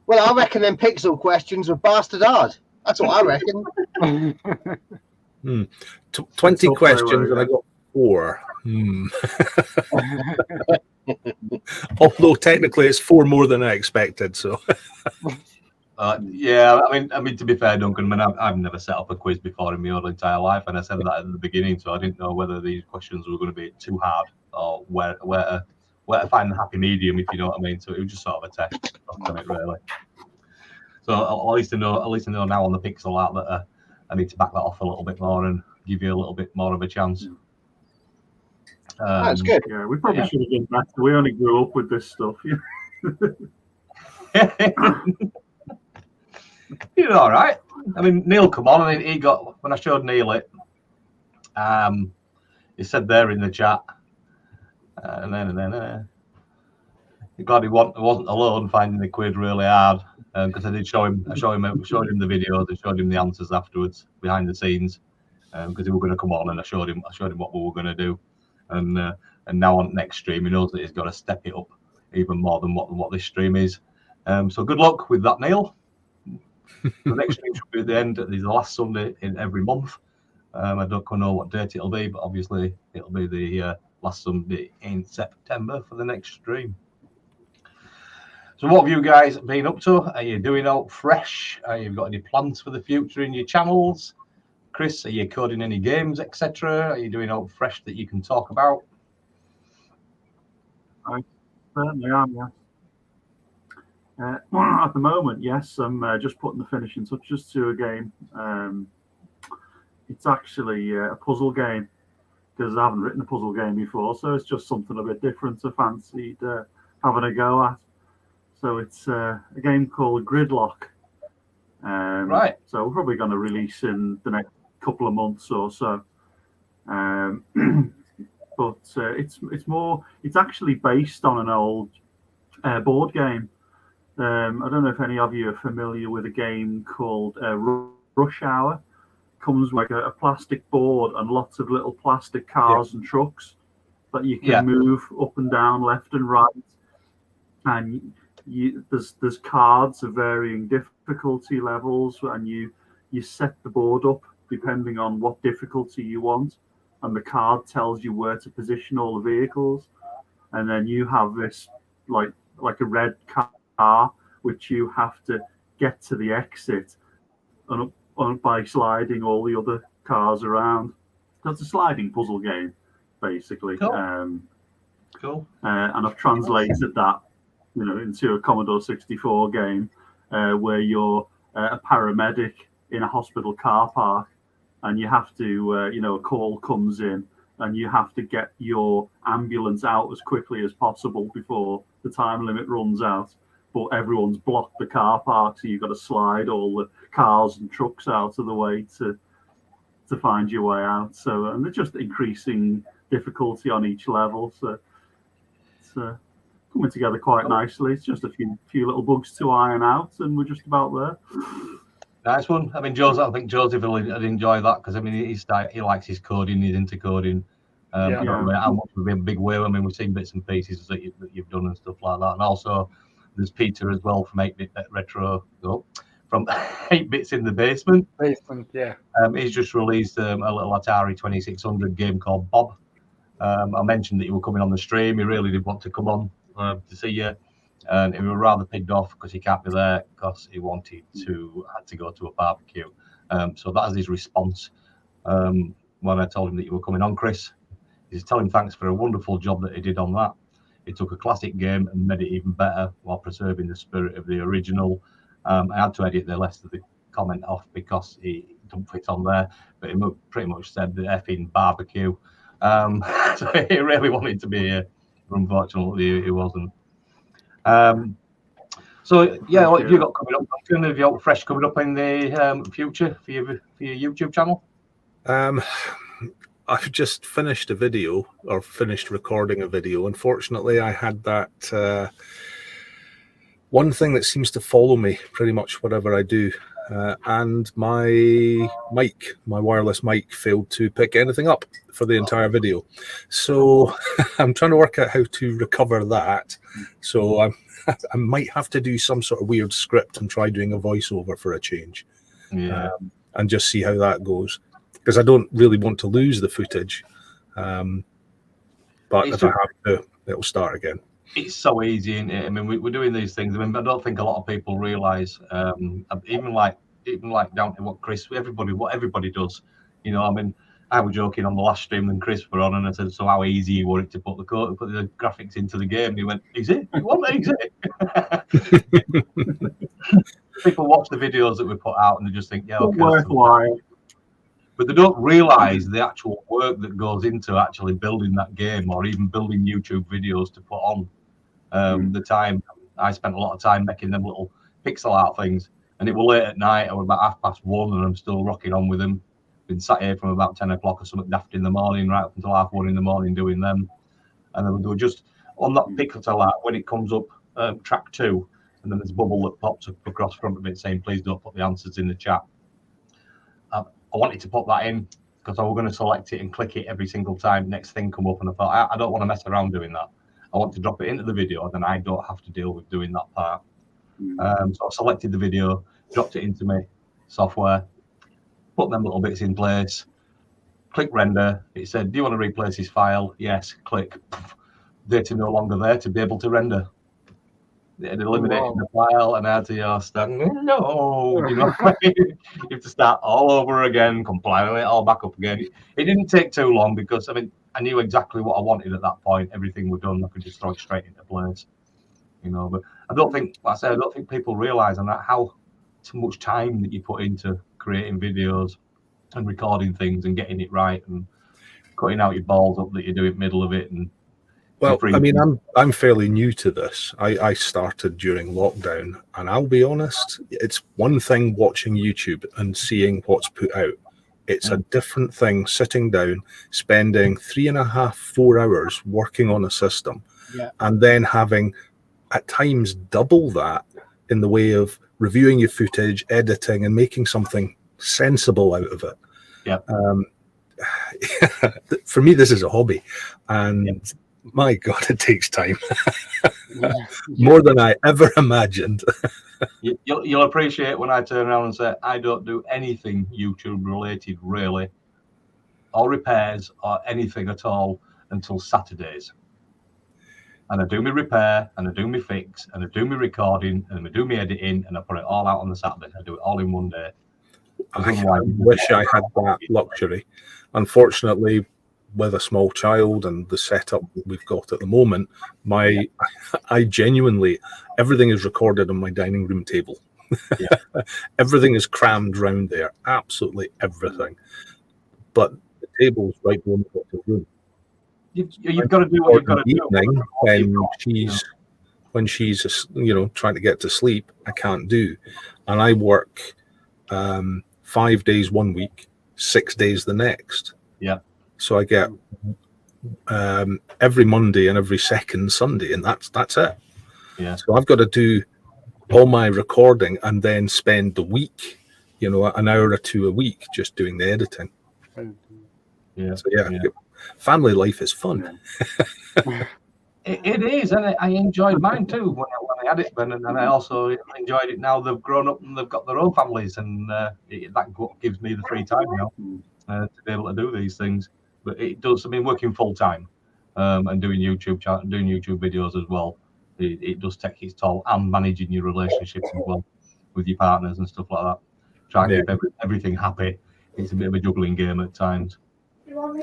Well, I reckon them pixel questions were bastard hard. That's what I reckon. 20 questions and I got 4. Although technically it's 4 more than I expected. So yeah, I mean, to be fair, Duncan, I mean, I've never set up a quiz before in my whole entire life, and I said that at the beginning, so I didn't know whether these questions were going to be too hard or where to find the happy medium, if you know what I mean. So it was just sort of a test on it, really. So at least I know now on the pixel art that I need to back that off a little bit more and give you a little bit more of a chance. That's good. Yeah, we probably should have done better. We only grew up with this stuff. You're all right. I mean, Neil, come on. I mean, he got, when I showed Neil it, he said there in the chat, and then God, he wasn't alone finding the quiz really hard, because I showed him the videos, I showed him the answers afterwards behind the scenes, because he were going to come on, and I showed him what we were going to do, and now on next stream he knows that he's got to step it up even more than what this stream is. So good luck with that, Neil. The next stream should be at the end. It's the last Sunday in every month. I don't know what date it'll be, but obviously it'll be the last Sunday in September for the next stream. So what have you guys been up to? Are you doing out fresh? Have you got any plans for the future in your channels? Chris, are you coding any games, etc.? Are you doing out fresh that you can talk about? I certainly am, yes. At the moment, yes, I'm just putting the finishing touches to a game. It's actually a puzzle game, because I haven't written a puzzle game before, so it's just something a bit different I fancied having a go at. So it's a game called Gridlock. Right. So we're probably going to release in the next couple of months or so. But it's actually based on an old board game. I don't know if any of you are familiar with a game called Rush Hour. Comes with a plastic board and lots of little plastic cars and trucks that you can move up and down, left and right. And there's cards of varying difficulty levels, and you set the board up depending on what difficulty you want, and the card tells you where to position all the vehicles, and then you have this like a red car which you have to get to the exit and by sliding all the other cars around. That's a sliding puzzle game, basically. Cool. Cool. And I've translated that, into a Commodore 64 game where you're a paramedic in a hospital car park, and you have to, a call comes in, and you have to get your ambulance out as quickly as possible before the time limit runs out. But everyone's blocked the car park, so you've got to slide all the cars and trucks out of the way to find your way out. So, and they're just increasing difficulty on each level. So it's coming together quite nicely. It's just a few little bugs to iron out, and we're just about there. Nice one. I mean, I think Josip will enjoy that, because I mean, he likes his coding, he's into coding. I don't know how much would be a big way. I mean, we've seen bits and pieces that you've done and stuff like that. And also, there's Peter as well from 8-Bit Retro, from 8 Bits in the Basement. He's just released a little Atari 2600 game called Bob. I mentioned that you were coming on the stream. He really did want to come on to see you, and he was rather pigged off because he can't be there because he had to go to a barbecue. So that is his response when I told him that you were coming on, Chris. He's telling thanks for a wonderful job that he did on that. He took a classic game and made it even better while preserving the spirit of the original. I had to edit the rest of the comment off because he didn't fit on there, but he pretty much said the effing barbecue. So he really wanted to be here, but unfortunately he wasn't. So yeah, what have you got coming up? Have you got fresh coming up in the future for your YouTube channel? I've just finished recording a video. Unfortunately, I had that one thing that seems to follow me pretty much whatever I do, and my wireless mic failed to pick anything up for the entire video. So I'm trying to work out how to recover that. So I might have to do some sort of weird script and try doing a voiceover for a change, and just see how that goes. Because I don't really want to lose the footage, but if I have to, it'll start again. It's so easy, isn't it? I mean, we're doing these things. I mean, I don't think a lot of people realise, even like down to what everybody does. I mean, I was joking on the last stream when Chris were on, and I said, "So how easy was it to put the graphics into the game?" And he went, "Is it? It wasn't easy." People watch the videos that we put out and they just think, "Yeah, okay." Worthwhile. But they don't realise the actual work that goes into actually building that game, or even building YouTube videos to put on. The time I spent a lot of time making them little pixel art things, and it was late at night. I was about 1:30, and I'm still rocking on with them. Been sat here from about 10 o'clock or something daft in the morning, right up until 1:30 in the morning doing them. And then they were just on that pixel art when it comes up track 2, and then there's a bubble that pops up across front of it saying, "Please don't put the answers in the chat." I wanted to put that in because I was going to select it and click it every single time next thing come up, and I thought I don't want to mess around doing that. I want to drop it into the video, and then I don't have to deal with doing that part. So I selected the video, dropped it into my software, put them little bits in place, click render. It said, "Do you want to replace this file?" Yes, click. Data no longer there to be able to render. They had eliminated the file, and I had to stand. No, you know, you have to start all over again, compiling it all back up again. It didn't take too long because I mean I knew exactly what I wanted at that point. Everything was done. I could just throw it straight into place, you know. But I don't think, like I said, I don't think people realise on that how much time that you put into creating videos and recording things and getting it right and cutting out your balls up that you do in the middle of it. And well, I mean, I'm fairly new to this. I started during lockdown, and I'll be honest, it's one thing watching YouTube and seeing what's put out. It's a different thing sitting down, spending 3.5, 4 hours working on a system, and then having at times double that in the way of reviewing your footage, editing, and making something sensible out of it. Yeah. For me, this is a hobby, and my God, it takes time. More than I ever imagined. You'll appreciate when I turn around and say I don't do anything YouTube related really, or repairs or anything at all until Saturdays. And I do my repair, and I do my fix, and I do my recording, and I do my editing, and I put it all out on the Saturday. I do it all in one day. I wish I had that luxury. Unfortunately, with a small child and the setup we've got at the moment, I genuinely, everything is recorded on my dining room table. Everything is crammed round there, absolutely everything. But the table's right in the room. You've got to do what you've got to do. When she's trying to get to sleep, I can't do, and I work 5 days one week, 6 days the next. Yeah. So I get every Monday and every second Sunday, and that's it. Yeah. So I've got to do all my recording and then spend the week, an hour or two a week just doing the editing. Yeah. So family life is fun. It is, and I enjoyed mine too when I had it, and I also enjoyed it now they've grown up and they've got their own families, and that gives me the free time now to be able to do these things. But it does. I mean, working full time and doing YouTube videos as well, it does take its toll, and managing your relationships as well with your partners and stuff like that. Try and keep everything happy. It's a bit of a juggling game at times. On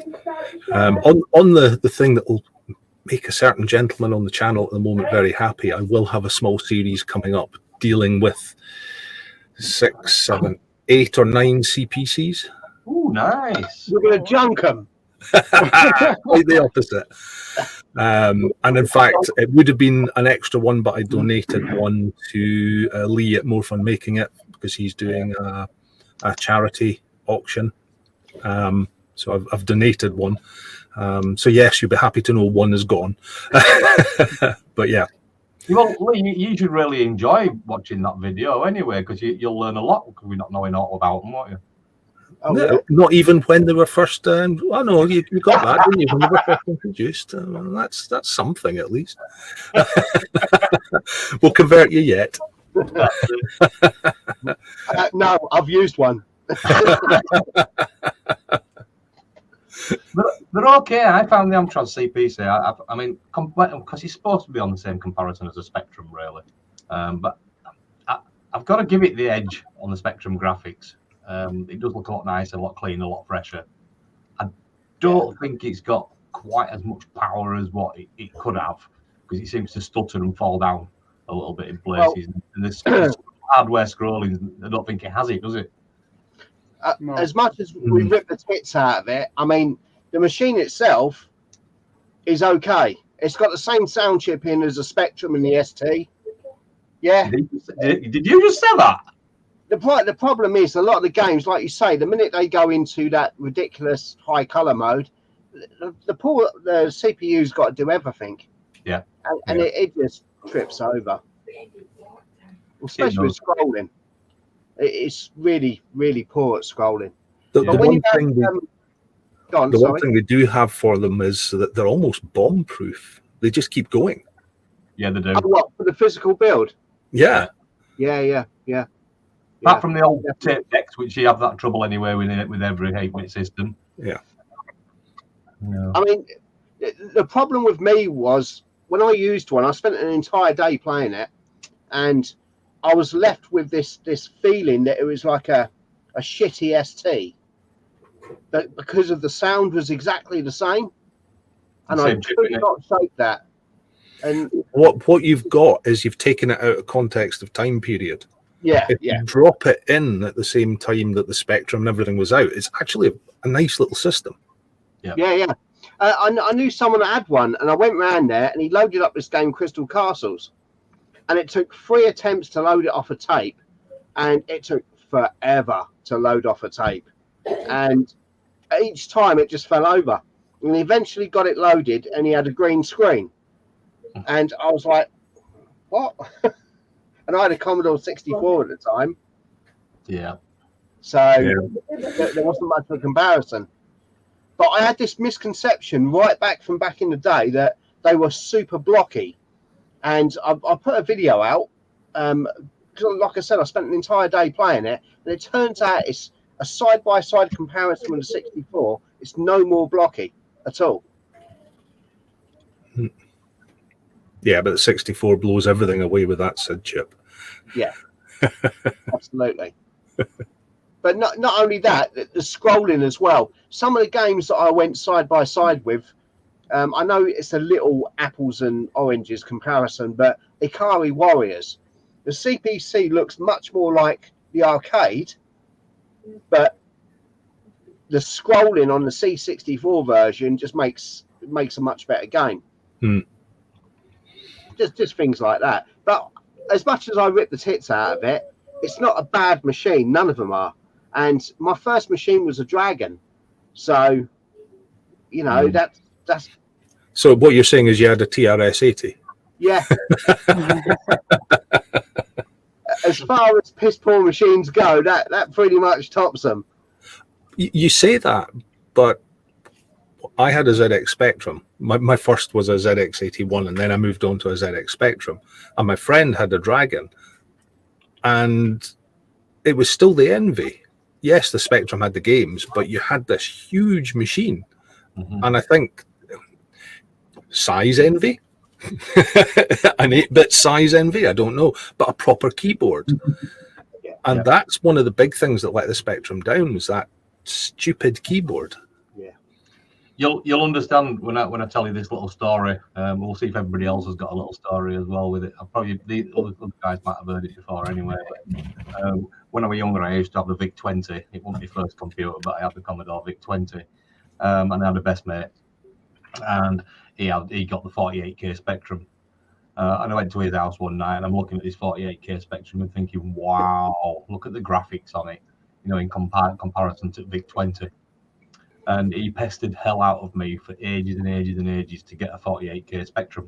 the thing that will make a certain gentleman on the channel at the moment very happy, I will have a small series coming up dealing with 6, 7, 8 or 9 CPCs. Oh, nice. We're going to junk them. Quite the opposite. And in fact, it would have been an extra one, but I donated one to Lee at More Fun Making It because he's doing a charity auction. So I've donated one. So yes, you'll be happy to know one is gone. But yeah. Well, Lee, you should really enjoy watching that video anyway, because you'll learn a lot because we're not knowing all about them, won't you? Oh, no, not even when they were first. I know you got that, didn't you? When they were first introduced, that's something at least. We'll convert you yet. No, I've used one. They're okay. I found the Amtron CPC. I mean, because it's supposed to be on the same comparison as a Spectrum, really. But I've got to give it the edge on the Spectrum graphics. It does look a lot nicer, a lot cleaner, a lot fresher. I don't think it's got quite as much power as what it could have, because it seems to stutter and fall down a little bit in places. And this hardware scrolling, I don't think it has it, does it? No. As much as we rip the tits out of it, I mean, the machine itself is okay. It's got the same sound chip in as the Spectrum and the ST. Yeah. Did you just say that? The problem is a lot of the games, like you say, the minute they go into that ridiculous high color mode, the CPU's got to do everything. Yeah. And it just trips over, especially with scrolling. It's really, really poor at scrolling. The one thing they do have for them is that they're almost bomb-proof. They just keep going. Yeah, they do. Oh, what, for the physical build? Yeah. Yeah. Apart from the old tape decks, which you have that trouble anyway with every 8-bit system. Yeah. I mean, the problem with me was when I used one, I spent an entire day playing it, and I was left with this feeling that it was like a shitty ST, that because of the sound was exactly the same, and I could not shake that. And what you've got is you've taken it out of context of time period. If you drop it in at the same time that the Spectrum and everything was out, it's actually a nice little system. Yeah. I knew someone that had one, and I went round there, and he loaded up this game, Crystal Castles, and it took 3 attempts to load it off a tape, and it took forever to load off a tape, and each time it just fell over, and he eventually got it loaded, and he had a green screen, and I was like, what? And I had a Commodore 64 at the time. So there wasn't much of a comparison. But I had this misconception right back from back in the day that they were super blocky. And I put a video out. Because like I said, I spent an entire day playing it. And it turns out it's a side-by-side comparison with the 64. It's no more blocky at all. Yeah, but the 64 blows everything away with that SID chip. Yeah, absolutely. But not only that, the scrolling as well. Some of the games that I went side by side with, I know it's a little apples and oranges comparison, but Ikari Warriors, the CPC looks much more like the arcade, but the scrolling on the C64 version just makes a much better game. Just things like that. But as much as I rip the tits out of it, it's not a bad machine. None of them are. And my first machine was a Dragon. So, you know, that's... So what you're saying is you had a TRS-80? Yeah. As far as piss poor machines go, that pretty much tops them. You say that, but I had a ZX Spectrum. My first was a ZX81, and then I moved on to a ZX Spectrum. And my friend had a Dragon, and it was still the envy. Yes, the Spectrum had the games, but you had this huge machine. And I think size envy, an 8-bit size envy, I don't know, but a proper keyboard. And that's one of the big things that let the Spectrum down, was that stupid keyboard. You'll understand when I tell you this little story. We'll see if everybody else has got a little story as well with it. The other guys might have heard it before anyway. But, when I was younger, I used to have the VIC-20. It wasn't my first computer, but I had the Commodore VIC-20, and I had a best mate, and he got the 48K Spectrum. And I went to his house one night, and I'm looking at this 48K Spectrum and thinking, wow, look at the graphics on it, you know, in comparison to VIC-20. And he pestered hell out of me for ages and ages and ages to get a 48K Spectrum,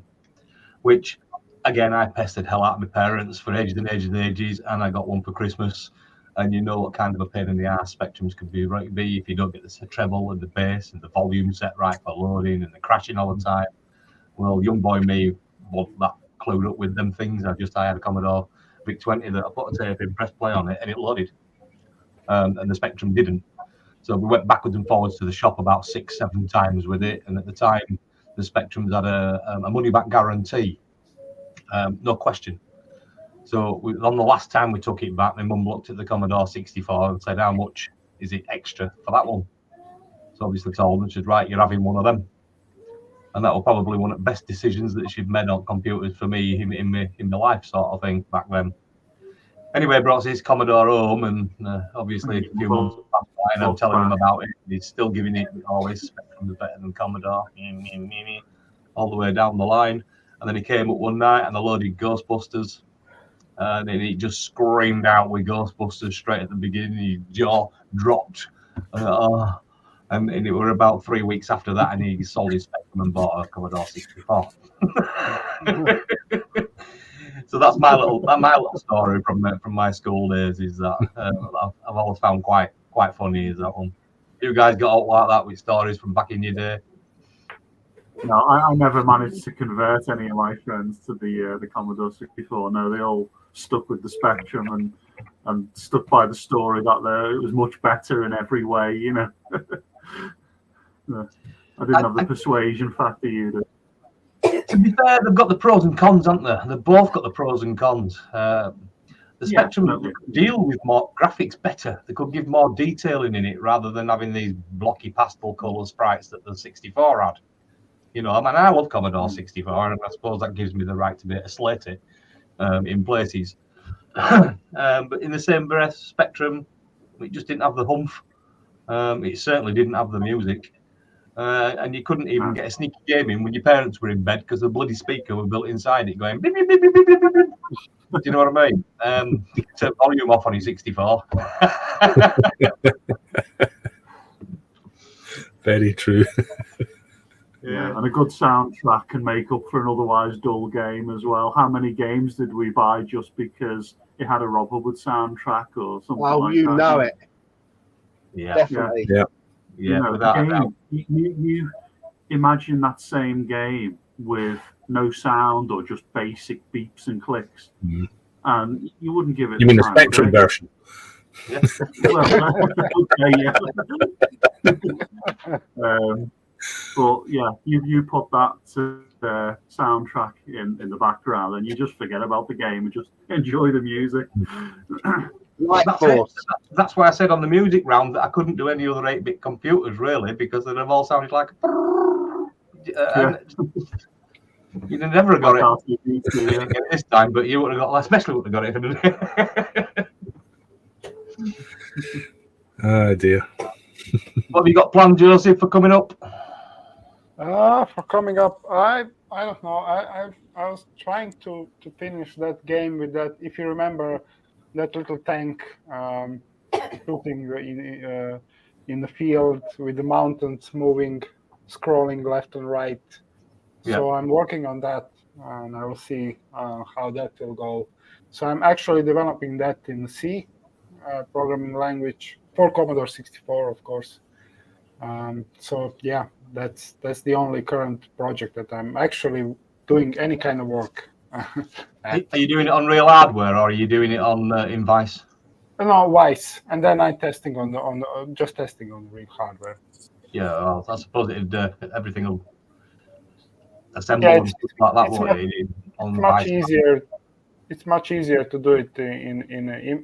which, again, I pestered hell out of my parents for ages and ages and ages, and I got one for Christmas. And you know what kind of a pain in the ass Spectrums can be if you don't get the treble and the bass and the volume set right for loading and the crashing all the time. Well, young boy me wasn't that clued up with them things. I had a Commodore VIC-20 that I put a tape in, pressed play on it, and it loaded. And the Spectrum didn't. So we went backwards and forwards to the shop about 6-7 times with it. And at the time, the Spectrums had a money-back guarantee, no question. So on the last time we took it back, my mum looked at the Commodore 64 and said, how much is it extra for that one? So obviously told her, she said, right, you're having one of them. And that was probably one of the best decisions that she'd made on computers for me in my life, sort of thing, back then. Anyway, brought his Commodore home, and obviously a few months passed by, and I'm telling him about it. He's still giving it all his Spectrum's better than Commodore, all the way down the line. And then he came up one night and I loaded Ghostbusters, and then he just screamed out with Ghostbusters straight at the beginning. His jaw dropped, and it were about 3 weeks after that, and he sold his Spectrum and bought a Commodore 64. So that's my little story from my school days. Is that I've always found quite funny. Is that one? You guys got out like that with stories from back in your day? No, I never managed to convert any of my friends to the Commodore 64. No, they all stuck with the Spectrum and stuck by the story that it was much better in every way. You know, no, I didn't have the persuasion factor you did. To be fair, they've got the pros and cons, haven't they? They've both got the pros and cons. The Spectrum could deal with more graphics better. They could give more detailing in it rather than having these blocky pastel colour sprites that the 64 had. You know, I mean, I love Commodore 64, and I suppose that gives me the right to be able to slate it in places. But in the same breath, Spectrum, it just didn't have the humph. It certainly didn't have the music. And you couldn't even get a sneaky game in when your parents were in bed because the bloody speaker was built inside it going beep, beep, beep, beep, beep, beep, beep. Do you know what I mean? You could turn volume off on your 64. Very true. Yeah, and a good soundtrack can make up for an otherwise dull game as well. How many games did we buy just because it had a Rob Hubbard soundtrack or something like that? You know it. Yeah, definitely. Yeah, you know, without a game, doubt. you imagine that same game with no sound or just basic beeps and clicks, and you wouldn't give it. You mean the Spectrum version? Yeah. But yeah, you put that soundtrack in the background, and you just forget about the game and just enjoy the music. That's why I said on the music round that I couldn't do any other 8-bit computers really, because they'd have all sounded like you'd have never got it this time, but you would have got, especially would have got it. Oh dear. What have you got planned, Joseph, for coming up? For coming up, I don't know. I was trying to finish that game with that. If you remember, that little tank shooting in the field with the mountains moving, scrolling left and right. Yeah. So I'm working on that, and I will see how that will go. So I'm actually developing that in C, programming language for Commodore 64, of course. So yeah, that's the only current project that I'm actually doing any kind of work. Are you doing it on real hardware, or are you doing it on in Vice? No, Vice, and then I'm testing on the just testing on real hardware. Yeah, well, I suppose everything will assemble and stuff like that. It's much easier. It's much easier to do it in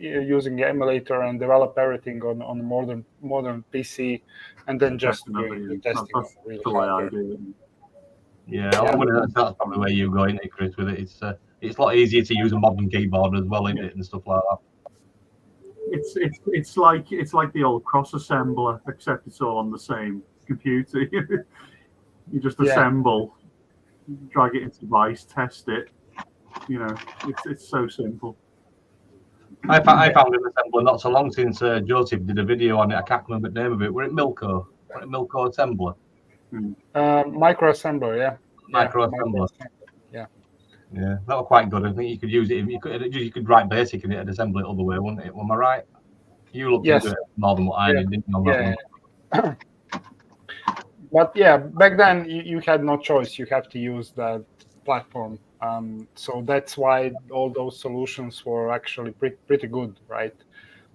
using the emulator and develop everything on a modern PC, and then just doing the testing on real hardware. Yeah, that's probably where you go into, Chris, with it. It's a lot easier to use a modern keyboard as well, isn't it, and stuff like that. It's like the old cross assembler, except it's all on the same computer. You just assemble, drag it into Vice, test it. You know, it's so simple. I found an assembler not so long since Josip did a video on it. I can't remember the name of it. Were it Milko? Were it Milko assembler? Micro assembler, yeah. Micro assembler. Yeah. Yeah, that was quite good. I think you could use it. You could write BASIC and it'd assemble it all the way, wouldn't it? Am I right? You looked into it more than what I did, didn't you? On that one? But yeah, back then you had no choice. You have to use that platform. So that's why all those solutions were actually pretty good, right?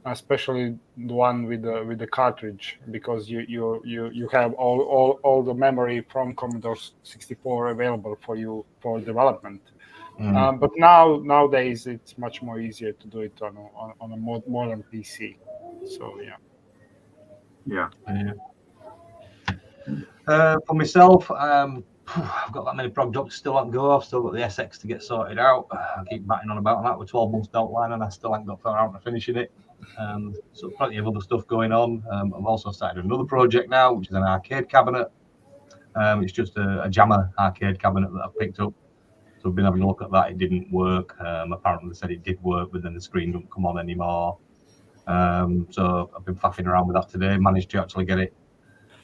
Especially the one with the cartridge, because you have all the memory from Commodore 64 available for you for development. But nowadays it's much more easier to do it on a modern PC. So yeah. For myself, I've got that many projects still haven't go. I've still got the SX to get sorted out. I keep batting on about that with 12 months outline, and I still haven't got far out to finishing it. So plenty of other stuff going on. I've also started another project now, which is an arcade cabinet. It's just a Jammer arcade cabinet that I've picked up. So I've been having a look at that. It didn't work. Apparently they said it did work, but then the screen didn't come on anymore. So I've been faffing around with that today. Managed to actually get it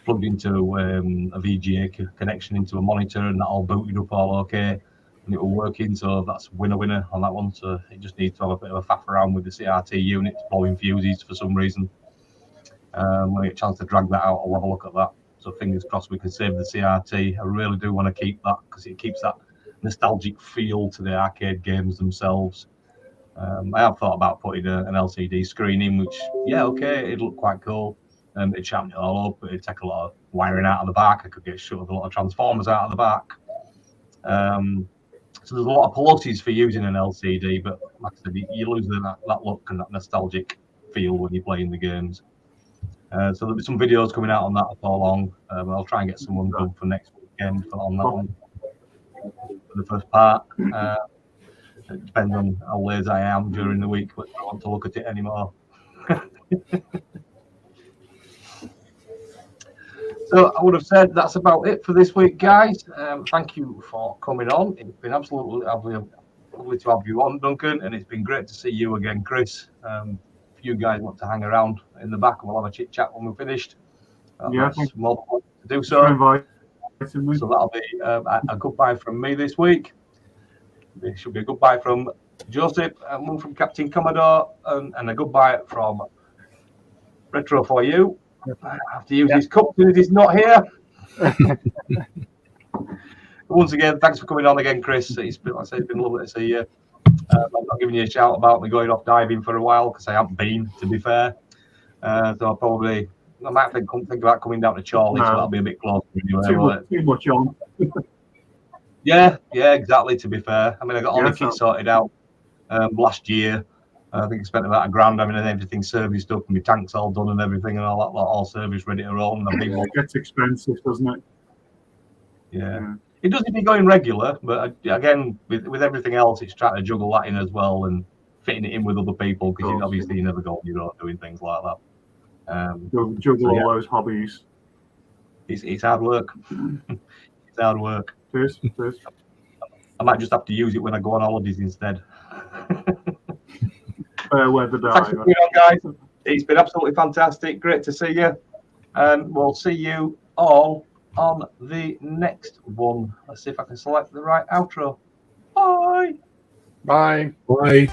plugged into a VGA connection into a monitor, and that all booted up all okay, and it was working. So that's winner on that one. So it just needs to have a bit of a faff around with the CRT unit, blowing fuses for some reason. When I get a chance to drag that out, I'll have a look at that. So fingers crossed we can save the CRT. I really do want to keep that because it keeps that nostalgic feel to the arcade games themselves. I have thought about putting an LCD screen in, which, it'd look quite cool. It'd sharpen it all up, it'd take a lot of wiring out of the back. I could get shut of a lot of transformers out of the back. So there's a lot of pluses for using an LCD, but like I said, you lose that look and that nostalgic feel when you're playing the games. So there'll be some videos coming out on that before long. I'll try and get someone done for next weekend on that one for the first part. It depends on how lazy I am during the week, but I don't want to look at it anymore. So I would have said that's about it for this week, guys. Thank you for coming on. It's been absolutely lovely to have you on, Duncan, and it's been great to see you again, Chris. If you guys want to hang around in the back, we'll have a chit chat when we're finished. That's more than to do so. So that'll be a goodbye from me this week. There should be a goodbye from Josip, and one from Captain Commodore, and a goodbye from Retro for you. I have to use his cup because he's not here. Once again, thanks for coming on again, Chris. It's been lovely to see you. I'm not giving you a shout about me going off diving for a while because I haven't been, to be fair. So I might think about coming down to Chorley, so that'll be a bit closer anyway. Too much on. Yeah, exactly, to be fair. I mean, I got all the kit sorted out last year. I think I spent about £1,000 having everything serviced up and my tanks all done and everything and all that, all serviced, ready to roll. And it gets expensive, doesn't it? Yeah. It does if you're going regular, but again, with everything else, it's trying to juggle that in as well and fitting it in with other people because obviously you never go on your own doing things like that. Juggle all those hobbies. It's hard work. It's hard work. It is. I might just have to use it when I go on holidays instead. Fair weather dive. Thanks for coming on, guys. It's been absolutely fantastic. Great to see you. And we'll see you all on the next one. Let's see if I can select the right outro. Bye. Bye. Bye.